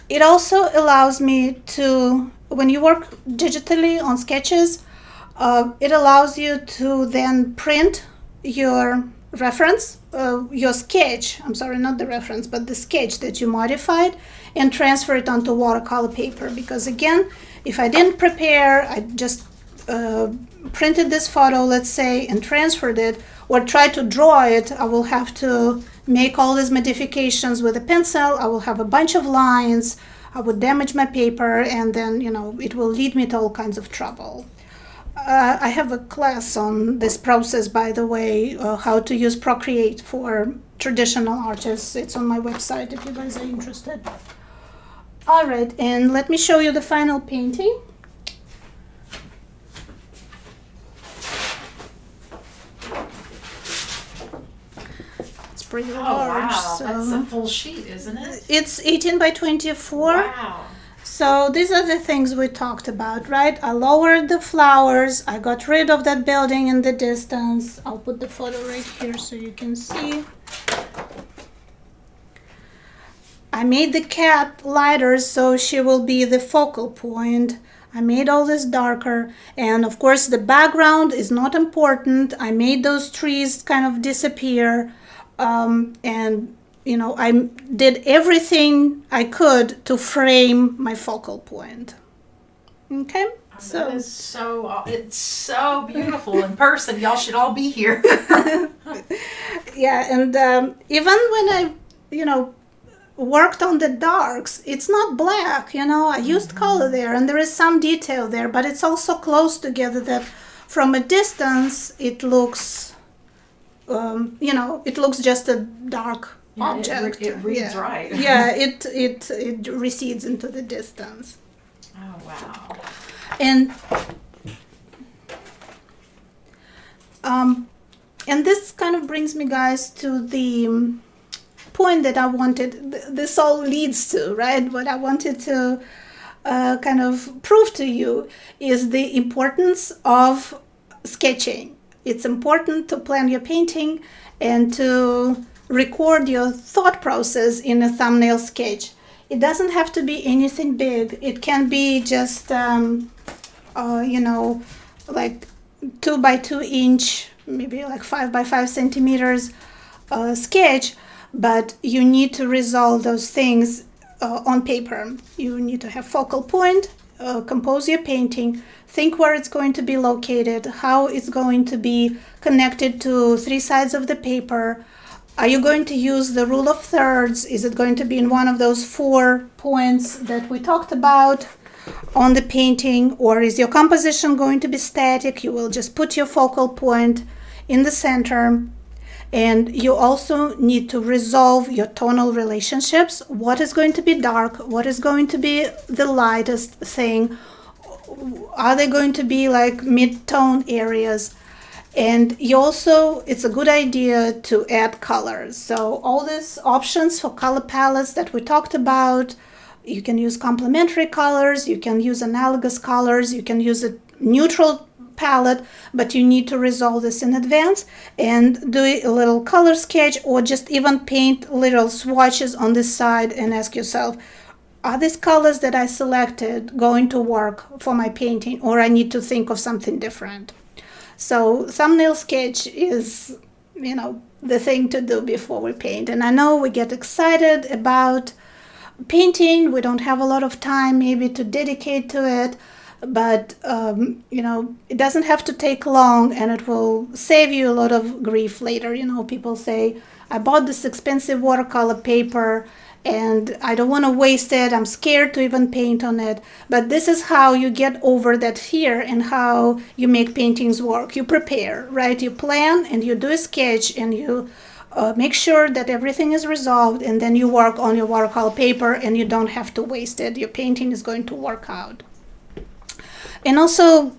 It also allows me to, when you work digitally on sketches, it allows you to then print your reference, your sketch, I'm sorry, not the reference, but the sketch that you modified, and transfer it onto watercolor paper. Because again, if I didn't prepare, I just printed this photo, let's say, and transferred it, or tried to draw it, I will have to make all these modifications with a pencil. I will have a bunch of lines, I would damage my paper, and then, it will lead me to all kinds of trouble. I have a class on this process, by the way, how to use Procreate for traditional artists. It's on my website if you guys are interested. All right, and let me show you the final painting. It's pretty large. Wow, so that's a full sheet, isn't it? It's 18 by 24. Wow. So these are the things we talked about, right? I lowered the flowers. I got rid of that building in the distance. I'll put the photo right here so you can see. I made the cat lighter so she will be the focal point. I made all this darker. And of course, the background is not important. I made those trees kind of disappear. I did everything I could to frame my focal point. Okay? That is it's so beautiful in person. Y'all should all be here. Yeah, and even when I, worked on the darks, it's not black, I used color there, and there is some detail there, but it's also close together that from a distance it looks it looks just a dark object. It reads right. Yeah, it recedes into the distance. Oh, wow. And this kind of brings me, guys, to the point that I wanted, this all leads to, right? What I wanted to kind of prove to you is the importance of sketching. It's important to plan your painting and to record your thought process in a thumbnail sketch. It doesn't have to be anything big. It can be just, like 2 by 2 inch, maybe like 5 by 5 centimeters sketch, but you need to resolve those things on paper. You need to have focal point, compose your painting, think where it's going to be located, how it's going to be connected to 3 sides of the paper. Are you going to use the rule of thirds? Is it going to be in one of those 4 points that we talked about on the painting? Or is your composition going to be static? You will just put your focal point in the center. And you also need to resolve your tonal relationships. What is going to be dark? What is going to be the lightest thing? Are they going to be like mid-tone areas? And you also, it's a good idea to add colors. So all these options for color palettes that we talked about, you can use complementary colors, you can use analogous colors, you can use a neutral palette, but you need to resolve this in advance and do a little color sketch, or just even paint little swatches on this side and ask yourself, are these colors that I selected going to work for my painting, or I need to think of something different? So thumbnail sketch is, the thing to do before we paint. And I know we get excited about painting. We don't have a lot of time maybe to dedicate to it, but it doesn't have to take long, and it will save you a lot of grief later. People say, I bought this expensive watercolor paper and I don't want to waste it. I'm scared to even paint on it. But this is how you get over that fear and how you make paintings work. You prepare, right? You plan and you do a sketch and you make sure that everything is resolved, and then you work on your watercolor paper and you don't have to waste it. Your painting is going to work out. And also,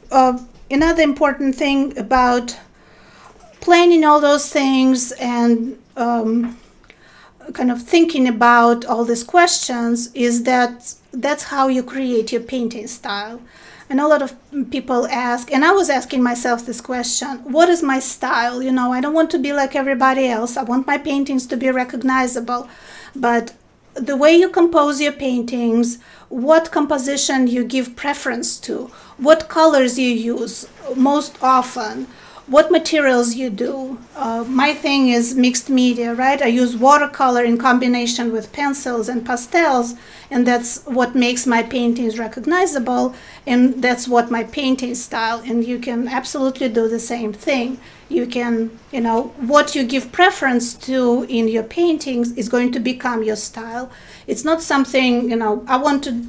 another important thing about planning all those things and kind of thinking about all these questions is that that's how you create your painting style. And a lot of people ask, and I was asking myself this question, what is my style? I don't want to be like everybody else. I want my paintings to be recognizable. But the way you compose your paintings, what composition you give preference to, what colors you use most often, what materials you do. My thing is mixed media, right? I use watercolor in combination with pencils and pastels, and that's what makes my paintings recognizable, and that's what my painting style. And you can absolutely do the same thing. You can, what you give preference to in your paintings is going to become your style. It's not something,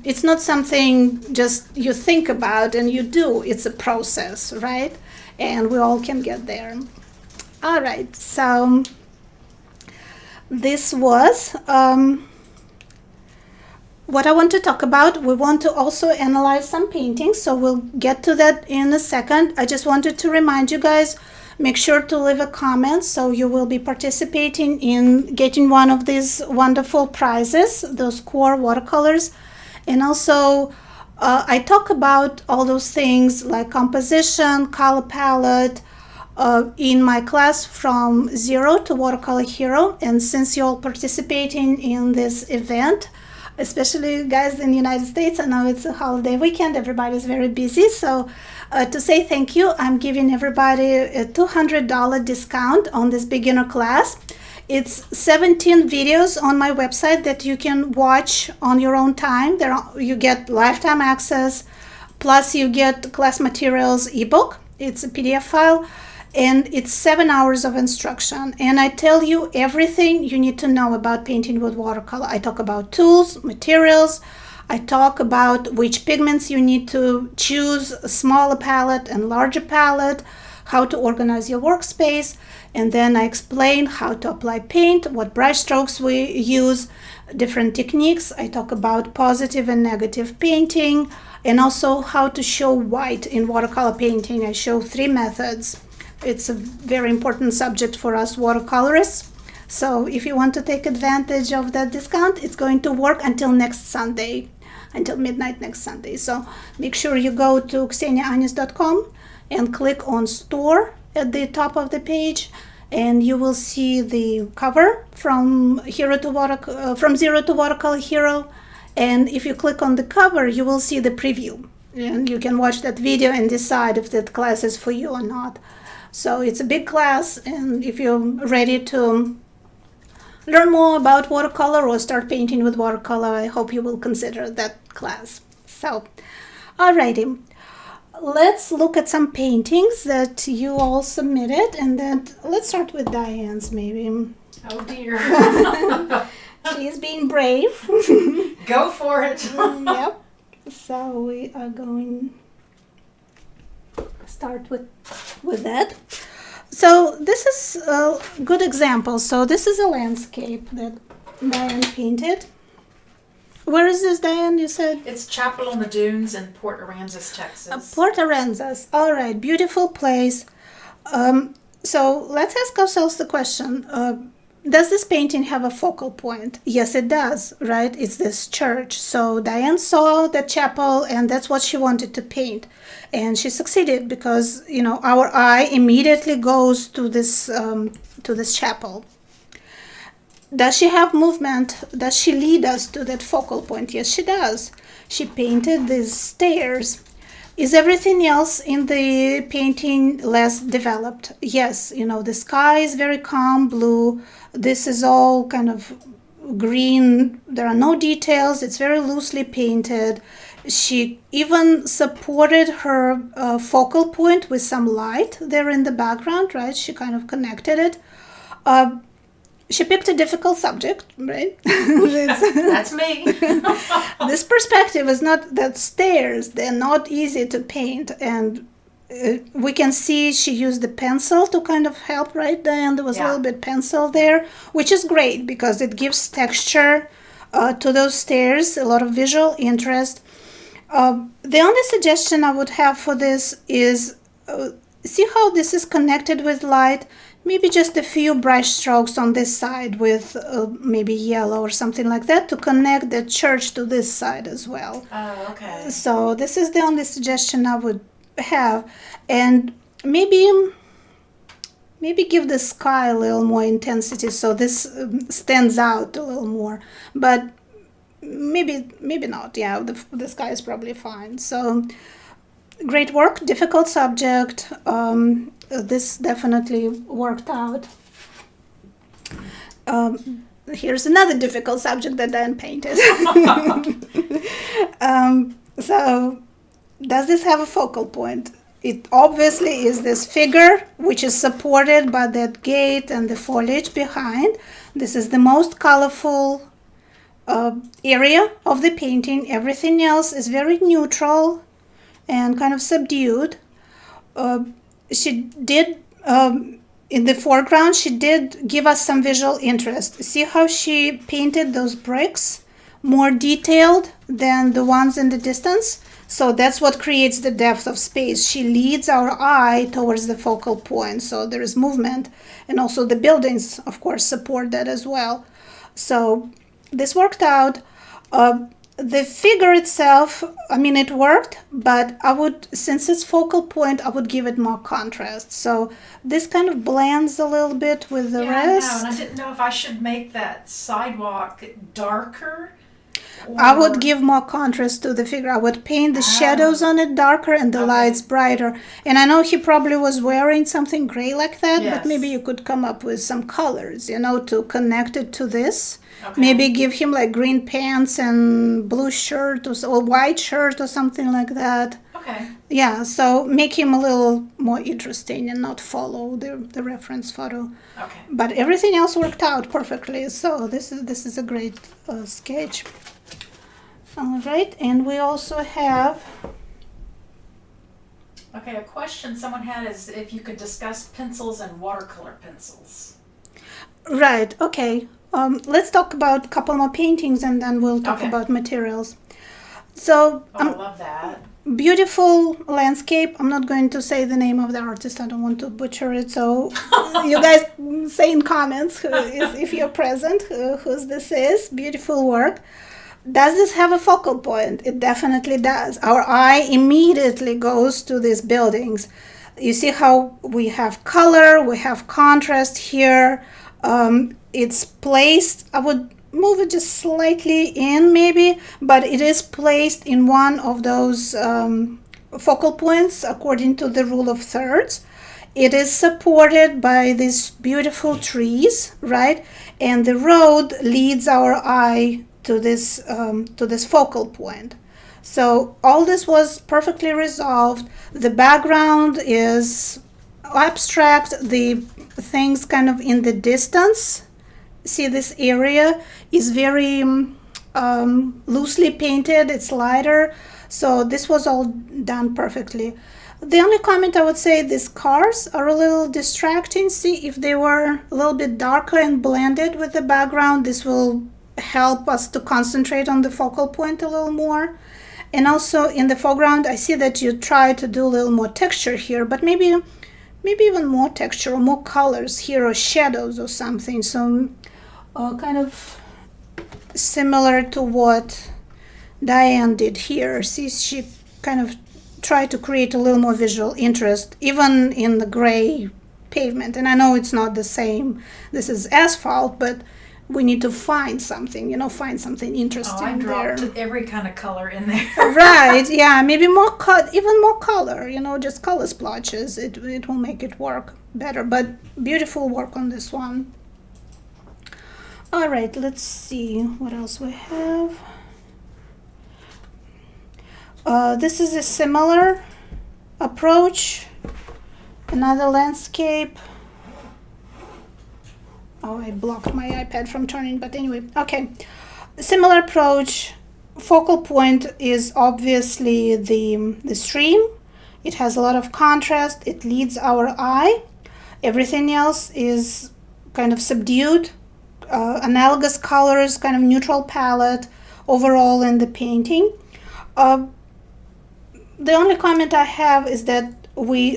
it's not something just you think about and you do. It's a process, right? And we all can get there. All right, so this was what I want to talk about. We want to also analyze some paintings, so we'll get to that in a second. I just wanted to remind you guys, make sure to leave a comment, so you will be participating in getting one of these wonderful prizes, those core watercolors. And also, I talk about all those things like composition, color palette in my class From Zero to Watercolor Hero. And since you're all participating in this event, especially guys in the United States, I know it's a holiday weekend, everybody's very busy. So to say thank you, I'm giving everybody a $200 discount on this beginner class. It's 17 videos on my website that you can watch on your own time. You get lifetime access, plus you get class materials ebook. It's a PDF file, and it's 7 hours of instruction. And I tell you everything you need to know about painting with watercolor. I talk about tools, materials. I talk about which pigments you need to choose, a smaller palette and larger palette, how to organize your workspace, and then I explain how to apply paint, what brush strokes we use, different techniques. I talk about positive and negative painting, and also how to show white in watercolor painting. I show 3 methods. It's a very important subject for us watercolorists. So if you want to take advantage of that discount, it's going to work until next Sunday, until midnight next Sunday. So make sure you go to kseniaanis.com and click on store at the top of the page, and you will see the cover from Zero to Watercolor Hero. And if you click on the cover, you will see the preview, and you can watch that video and decide if that class is for you or not. So it's a big class, and if you're ready to learn more about watercolor or start painting with watercolor, I hope you will consider that class. So, alrighty, let's look at some paintings that you all submitted, and then let's start with Diane's maybe. Oh dear. She's being brave. Go for it. Yep. So we are going to start with that. So this is a good example. So this is a landscape that Diane painted. Where is this, Diane, you said? It's Chapel on the Dunes in Port Aransas, Texas. Port Aransas. All right, beautiful place. So let's ask ourselves the question, does this painting have a focal point? Yes, it does, right? It's this church. So Diane saw the chapel, and that's what she wanted to paint. And she succeeded because, you know, our eye immediately goes to this chapel. Does she have movement? Does she lead us to that focal point? Yes, she does. She painted these stairs. Is everything else in the painting less developed? Yes, you know, the sky is very calm blue. This is all kind of green. There are no details. It's very loosely painted. She even supported her focal point with some light there in the background, right? She kind of connected it. She picked a difficult subject, right? That's me. This perspective is not that stairs. They're not easy to paint. And we can see she used the pencil to kind of help, right, Diane? There was a little bit pencil there, which is great because it gives texture to those stairs, a lot of visual interest. The only suggestion I would have for this is, see how this is connected with light? Maybe just a few brush strokes on this side with maybe yellow or something like that to connect the church to this side as well. Oh, okay. So this is the only suggestion I would have. And maybe give the sky a little more intensity so this stands out a little more. But maybe not. Yeah, the sky is probably fine. So great work, difficult subject. This definitely worked out. Here's another difficult subject that Diane painted. So does this have a focal point? It obviously is this figure which is supported by that gate and the foliage behind. This is the most colorful area of the painting. Everything else is very neutral and kind of subdued. She did, in the foreground, she did give us some visual interest. See how she painted those bricks more detailed than the ones in the distance? So that's what creates the depth of space. She leads our eye towards the focal point. So there is movement. And also the buildings, of course, support that as well. So this worked out. The figure itself, I mean, it worked, but I would, since it's focal point, I would give it more contrast. So this kind of blends a little bit with the rest. I know, and I didn't know if I should make that sidewalk darker. I would give more contrast to the figure. I would paint the shadows on it darker and the lights brighter. And I know he probably was wearing something gray like that, but maybe you could come up with some colors, you know, to connect it to this. Okay. Maybe give him like green pants and blue shirt or white shirt or something like that. Okay. Yeah, so make him a little more interesting and not follow the reference photo. Okay. But everything else worked out perfectly. So this is a great sketch. All right, and we also have Okay, a question someone had is if you could discuss pencils and watercolor pencils. Right, okay. Let's talk about a couple more paintings and then we'll talk Okay. about materials. So, I love that. beautiful landscape. I'm not going to say the name of the artist. I don't want to butcher it. So, you guys say in comments if you're present, whose this is. Beautiful work. Does this have a focal point? It definitely does. Our eye immediately goes to these buildings. You see how we have color, we have contrast here. It's placed, I would move it just slightly in maybe, but it is placed in one of those focal points according to the rule of thirds. It is supported by these beautiful trees, right? And the road leads our eye to this focal point. So all this was perfectly resolved. The background is abstract. The things kind of in the distance. See, this area is very loosely painted. It's lighter. So this was all done perfectly. The only comment I would say, these cars are a little distracting. See, if they were a little bit darker and blended with the background, this will help us to concentrate on the focal point a little more. And also in the foreground, I see that you try to do a little more texture here, but maybe even more texture or more colors here or shadows or something. So kind of similar to what Diane did here. See, she kind of tried to create a little more visual interest, even in the gray pavement. And I know it's not the same. This is asphalt, but we need to find something, find something interesting I dropped there. every kind of color in there. Right, yeah, maybe more even more color, just color splotches. It will make it work better, but beautiful work on this one. All right, let's see what else we have. This is a similar approach, another landscape. Oh, I blocked my iPad from turning, but anyway, okay. Similar approach. Focal point is obviously the stream. It has a lot of contrast. It leads our eye. Everything else is kind of subdued, analogous colors, kind of neutral palette overall in the painting. The only comment I have is that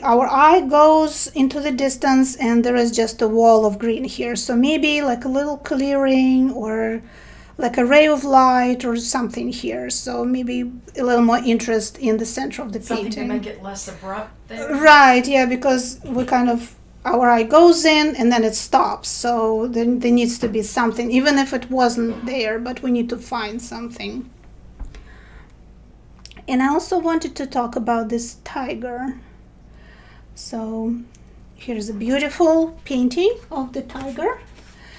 our eye goes into the distance and there is just a wall of green here. So maybe like a little clearing or like a ray of light or something here. So maybe a little more interest in the center of the painting. Something to make it less abrupt there. Right, yeah, because our eye goes in and then it stops. So then there needs to be something, even if it wasn't there, but we need to find something. And I also wanted to talk about this tiger. So here's a beautiful painting of the tiger.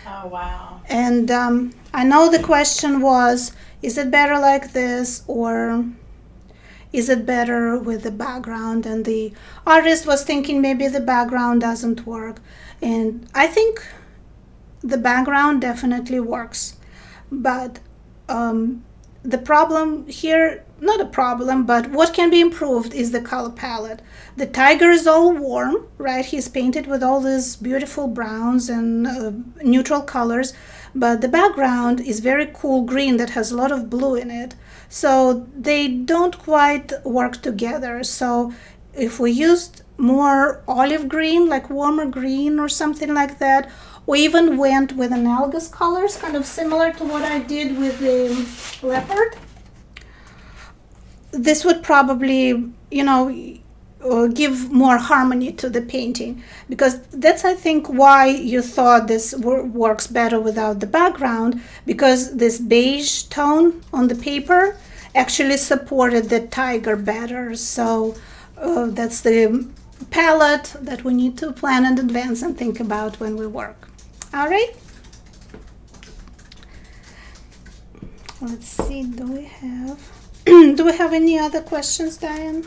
Oh, wow. And I know the question was, is it better like this or is it better with the background? And the artist was thinking maybe the background doesn't work. And I think the background definitely works. But the problem here, not a problem, but what can be improved is the color palette. The tiger is all warm, right? He's painted with all these beautiful browns and neutral colors, but the background is very cool green that has a lot of blue in it. So they don't quite work together. So if we used more olive green, like warmer green or something like that, or even went with analogous colors, kind of similar to what I did with the leopard, this would probably, give more harmony to the painting, because that's, I think, why you thought this works better without the background, because this beige tone on the paper actually supported the tiger better. So that's the palette that we need to plan in advance and think about when we work. All right. Let's see, do we have any other questions, Diane?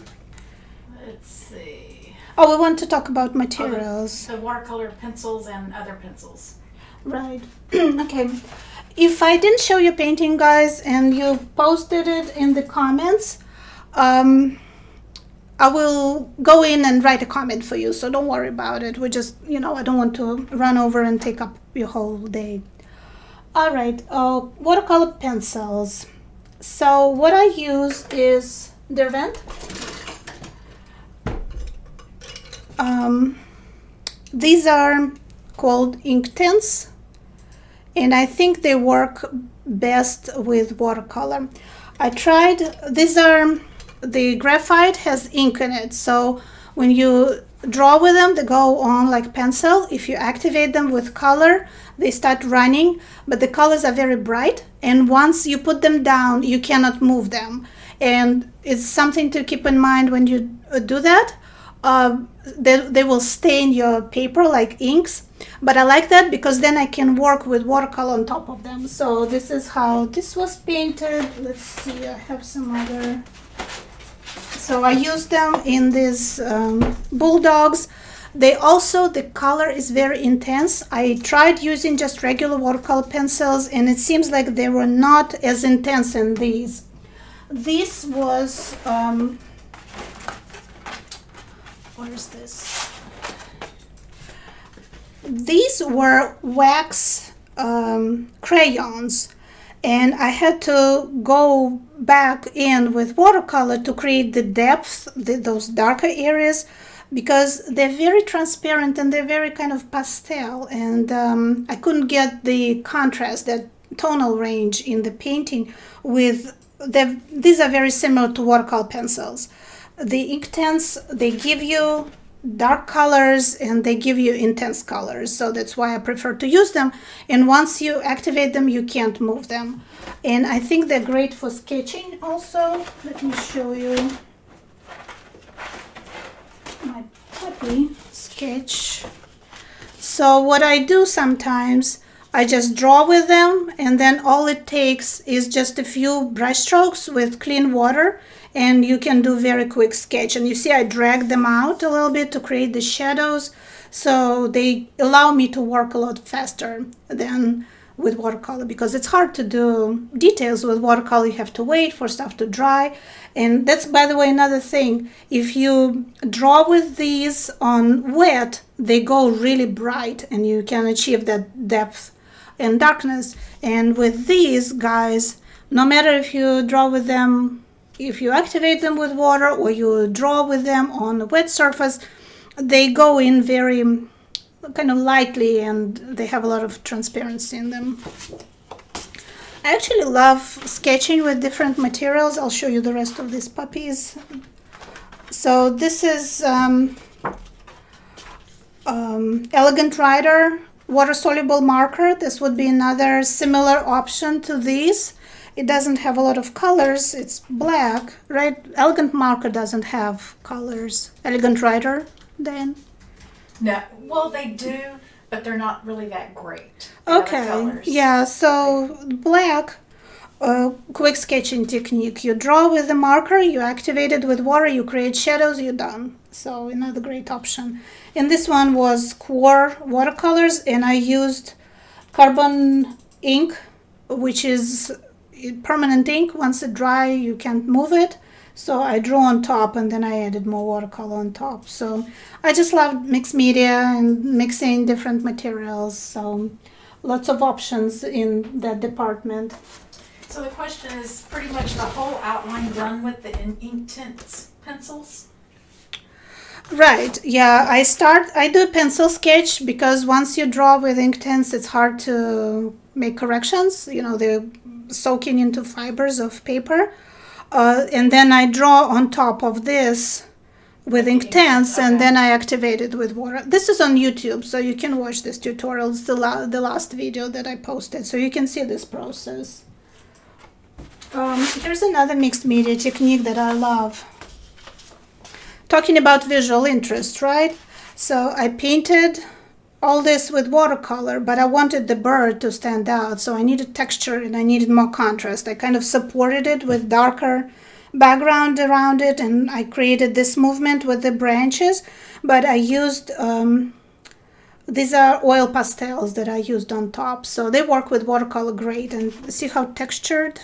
Let's see. Oh, we want to talk about materials. The watercolor pencils and other pencils. Right. Okay. If I didn't show you painting, guys, and you posted it in the comments, I will go in and write a comment for you, so don't worry about it. We just, I don't want to run over and take up your whole day. All right, watercolor pencils. So what I use is Derwent. These are called ink tints, and I think they work best with watercolor. I tried, the graphite has ink in it, so when you draw with them, they go on like pencil. If you activate them with color, they start running, but the colors are very bright, and once you put them down, you cannot move them. And it's something to keep in mind when you do that. They will stain your paper like inks, but I like that because then I can work with watercolor on top of them. So this is how this was painted. Let's see, I have some other. So I used them in these bulldogs. The color is very intense. I tried using just regular watercolor pencils, and it seems like they were not as intense in these. This was, what is this? These were wax crayons, and I had to go back in with watercolor to create the depth, those darker areas, because they're very transparent and they're very kind of pastel, and I couldn't get the contrast, that tonal range in the painting with these are very similar to watercolor pencils. The ink tints, they give you dark colors and they give you intense colors, so that's why I prefer to use them. And once you activate them, you can't move them. And I think they're great for sketching also. Let me show you my puppy sketch. So what I do sometimes, I just draw with them, and then all it takes is just a few brush strokes with clean water, and you can do very quick sketch. And you see I drag them out a little bit to create the shadows, so they allow me to work a lot faster than with watercolor, because it's hard to do details with watercolor. You have to wait for stuff to dry. And that's, by the way, another thing. If you draw with these on wet, they go really bright and you can achieve that depth and darkness. And with these guys, no matter if you draw with them, if you activate them with water or you draw with them on a wet surface, they go in very kind of lightly and they have a lot of transparency in them. I actually love sketching with different materials. I'll show you the rest of these puppies. So this is Elegant Rider water-soluble marker. This would be another similar option to these. It doesn't have a lot of colors. It's black, right? Elegant marker doesn't have colors. Elegant Rider, then? No, well, they do, but they're not really that great. Okay, yeah, so black, quick sketching technique. You draw with the marker, you activate it with water, you create shadows, you're done. So another great option. And this one was Core watercolors, and I used carbon ink, which is permanent ink. Once it dry, you can't move it. So I drew on top and then I added more watercolor on top. So I just love mixed media and mixing different materials. So lots of options in that department. So the question is pretty much the whole outline done with the ink tints pencils? Right, yeah, I do a pencil sketch because once you draw with ink tints, it's hard to make corrections. You know, they're soaking into fibers of paper. And then I draw on top of this with ink tints, and then I activate it with water. This is on YouTube, so you can watch this tutorial. It's the last video that I posted, so you can see this process. Here's another mixed media technique that I love. Talking about visual interest, right? So I painted all this with watercolor, but I wanted the bird to stand out, so I needed texture and I needed more contrast. I kind of supported it with darker background around it, and I created this movement with the branches, but I used these are oil pastels that I used on top, so they work with watercolor great. And see how textured?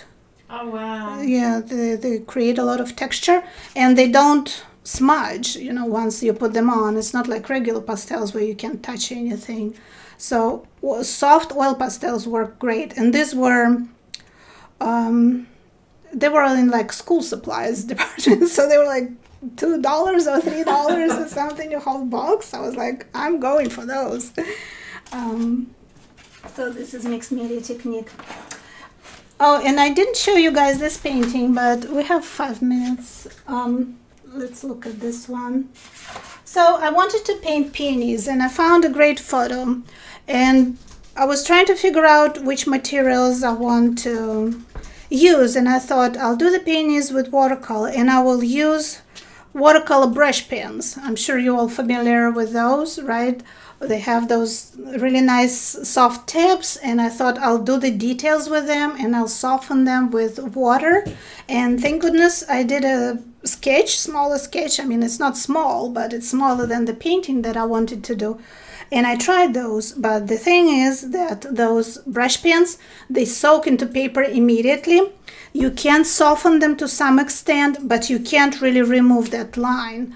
Oh wow. Yeah, they create a lot of texture, and they don't smudge, once you put them on. It's not like regular pastels where you can't touch anything. So soft oil pastels work great. And these were, they were in like school supplies department. So they were like $2 or $3 or something, a whole box. I was like, I'm going for those. So this is mixed media technique. Oh, and I didn't show you guys this painting, but we have 5 minutes. Let's look at this one. So I wanted to paint peonies, and I found a great photo. And I was trying to figure out which materials I want to use. And I thought I'll do the peonies with watercolor, and I will use watercolor brush pens. I'm sure you're all familiar with those, right? They have those really nice soft tips, and I thought I'll do the details with them and I'll soften them with water. And thank goodness I did a sketch, smaller sketch. I mean, it's not small, but it's smaller than the painting that I wanted to do. And I tried those, but the thing is that those brush pens, they soak into paper immediately. You can soften them to some extent, but you can't really remove that line.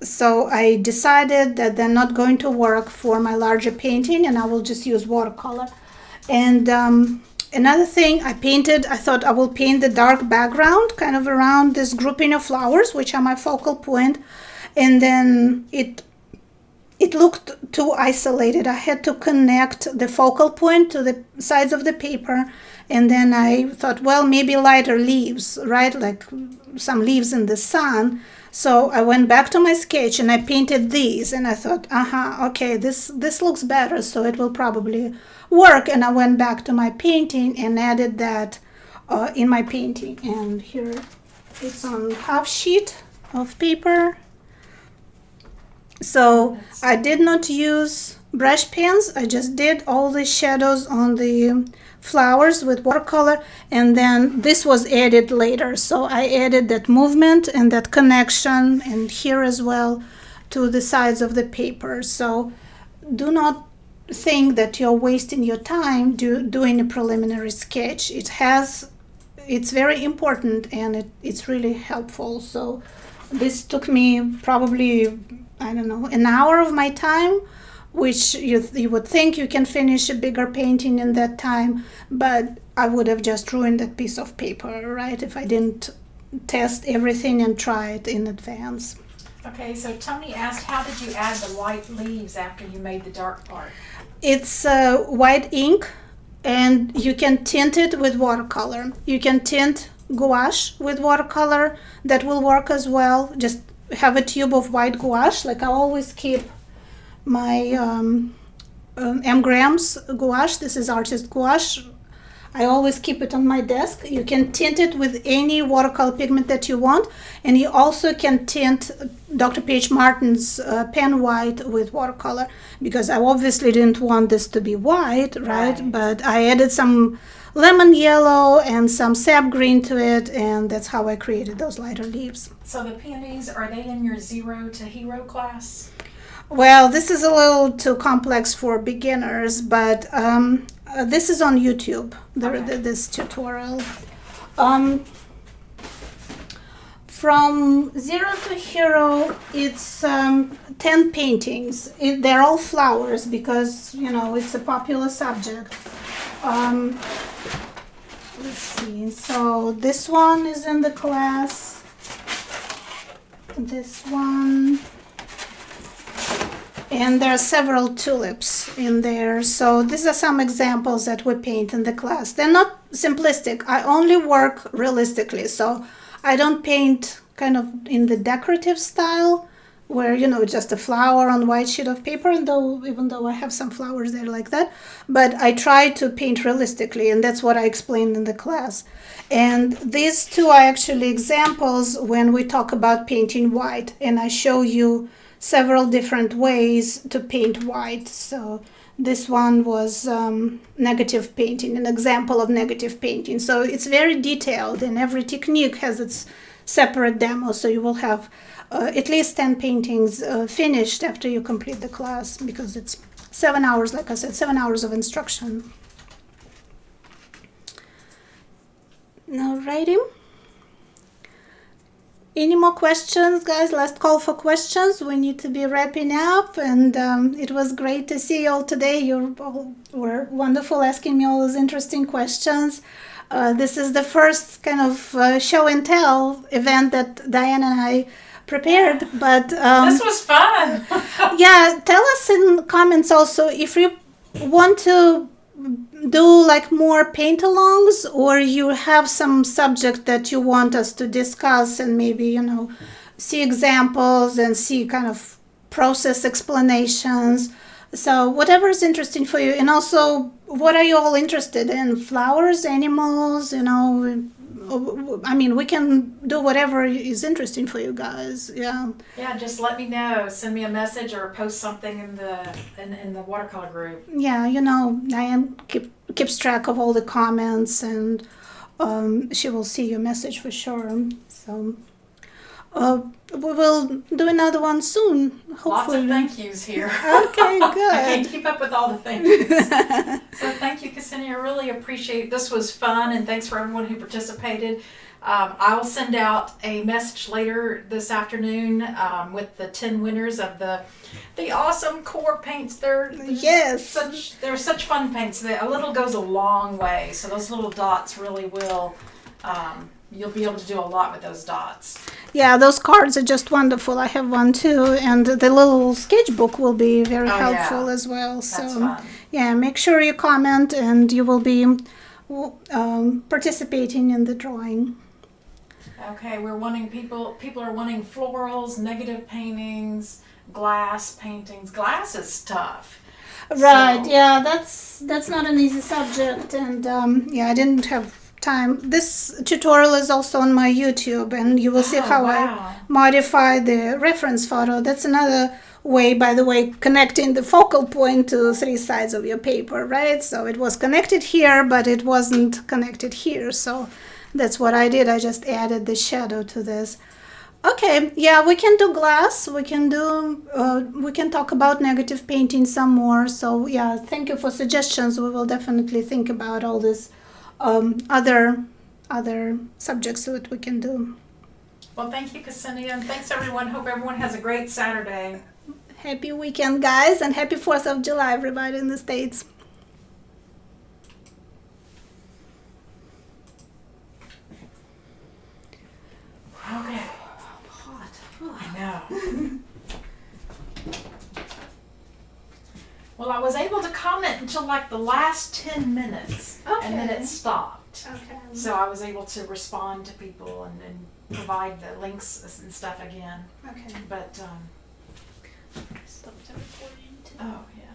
So I decided that they're not going to work for my larger painting, and I will just use watercolor. And another thing I thought I will paint the dark background kind of around this grouping of flowers, which are my focal point. And then it looked too isolated. I had to connect the focal point to the sides of the paper. And then I thought, well, maybe lighter leaves, right? Like some leaves in the sun. So I went back to my sketch and I painted these, and I thought, okay, this looks better, so it will probably work. And I went back to my painting and added that in my painting. And here it's on half sheet of paper. So I did not use brush pens. I just did all the shadows on the flowers with watercolor, and then this was added later. So I added that movement and that connection, and here as well, to the sides of the paper. So do not think that you're wasting your time doing a preliminary sketch. It's very important, and it's really helpful. So this took me probably, I don't know, an hour of my time, which you would think you can finish a bigger painting in that time, but I would have just ruined that piece of paper, right, if I didn't test everything and try it in advance. Okay, so Tony asked, how did you add the white leaves after you made the dark part? It's white ink, and you can tint it with watercolor. You can tint gouache with watercolor. That will work as well. Just have a tube of white gouache. Like I always keep my M. Graham's gouache. This is artist gouache. I always keep it on my desk. You can tint it with any watercolor pigment that you want, and you also can tint Dr. P.H. Martin's pen white with watercolor, because I obviously didn't want this to be white, right? But I added some lemon yellow and some sap green to it, and that's how I created those lighter leaves. So the peonies, are they in your 0 to hero class? Well, this is a little too complex for beginners, but this is on YouTube, this tutorial. From 0 to hero, it's 10 paintings. They're all flowers because, it's a popular subject. Let's see. So this one is in the class. This one. And there are several tulips in there. So these are some examples that we paint in the class. They're not simplistic. I only work realistically. So I don't paint kind of in the decorative style where, just a flower on white sheet of paper, even though I have some flowers there like that. But I try to paint realistically, and that's what I explained in the class. And these two are actually examples when we talk about painting white, and I show you several different ways to paint white. So this one was negative painting, an example of negative painting. So it's very detailed, and every technique has its separate demo. So you will have at least 10 paintings finished after you complete the class, because it's 7 hours, like I said, 7 hours of instruction. Now writing. Any more questions, guys? Last call for questions. We need to be wrapping up, and it was great to see you all today. You all were wonderful, asking me all those interesting questions. This is the first kind of show and tell event that Diane and I prepared, but This was fun. yeah, tell us in comments also if you want to do like more paint-alongs, or you have some subject that you want us to discuss and maybe, see examples and see kind of process explanations. So whatever is interesting for you. And also, what are you all interested in? Flowers, animals, I mean, we can do whatever is interesting for you guys. Yeah. Yeah, just let me know. Send me a message or post something in the watercolor group. Yeah, Diane keeps track of all the comments, and she will see your message for sure. So we will do another one soon, hopefully. Lots of thank yous here. Okay, good. I can't keep up with all the thank yous. So thank you, Ksenia. I really appreciate it. This was fun, and thanks for everyone who participated. I'll send out a message later this afternoon with the 10 winners of the awesome core paints. They're such fun paints. A little goes a long way, so those little dots really will. You'll be able to do a lot with those dots. Yeah, those cards are just wonderful. I have one too, and the little sketchbook will be very helpful as well. That's so, fun. Yeah, make sure you comment, and you will be participating in the drawing. Okay, people are wanting florals, negative paintings, glass paintings. Glass is tough. Right. So. Yeah, that's not an easy subject, and I didn't have time. This tutorial is also on my YouTube, and you will see how I modify the reference photo. That's another way, by the way, connecting the focal point to 3 sides of your paper, right? So it was connected here, but it wasn't connected here. So that's what I did. I just added the shadow to this. Okay, yeah, we can do glass. We can talk about negative painting some more. So yeah, thank you for suggestions. We will definitely think about all this other subjects that we can do. Well, thank you, Ksenia, and thanks everyone. Hope everyone has a great Saturday. Happy weekend, guys, and happy 4th of July, everybody in the States. Okay. Hot. I know. Well, I was able to comment until like the last 10 minutes, and then it stopped. Okay. So I was able to respond to people and provide the links and stuff again. Okay. But Stop the recording too. oh yeah.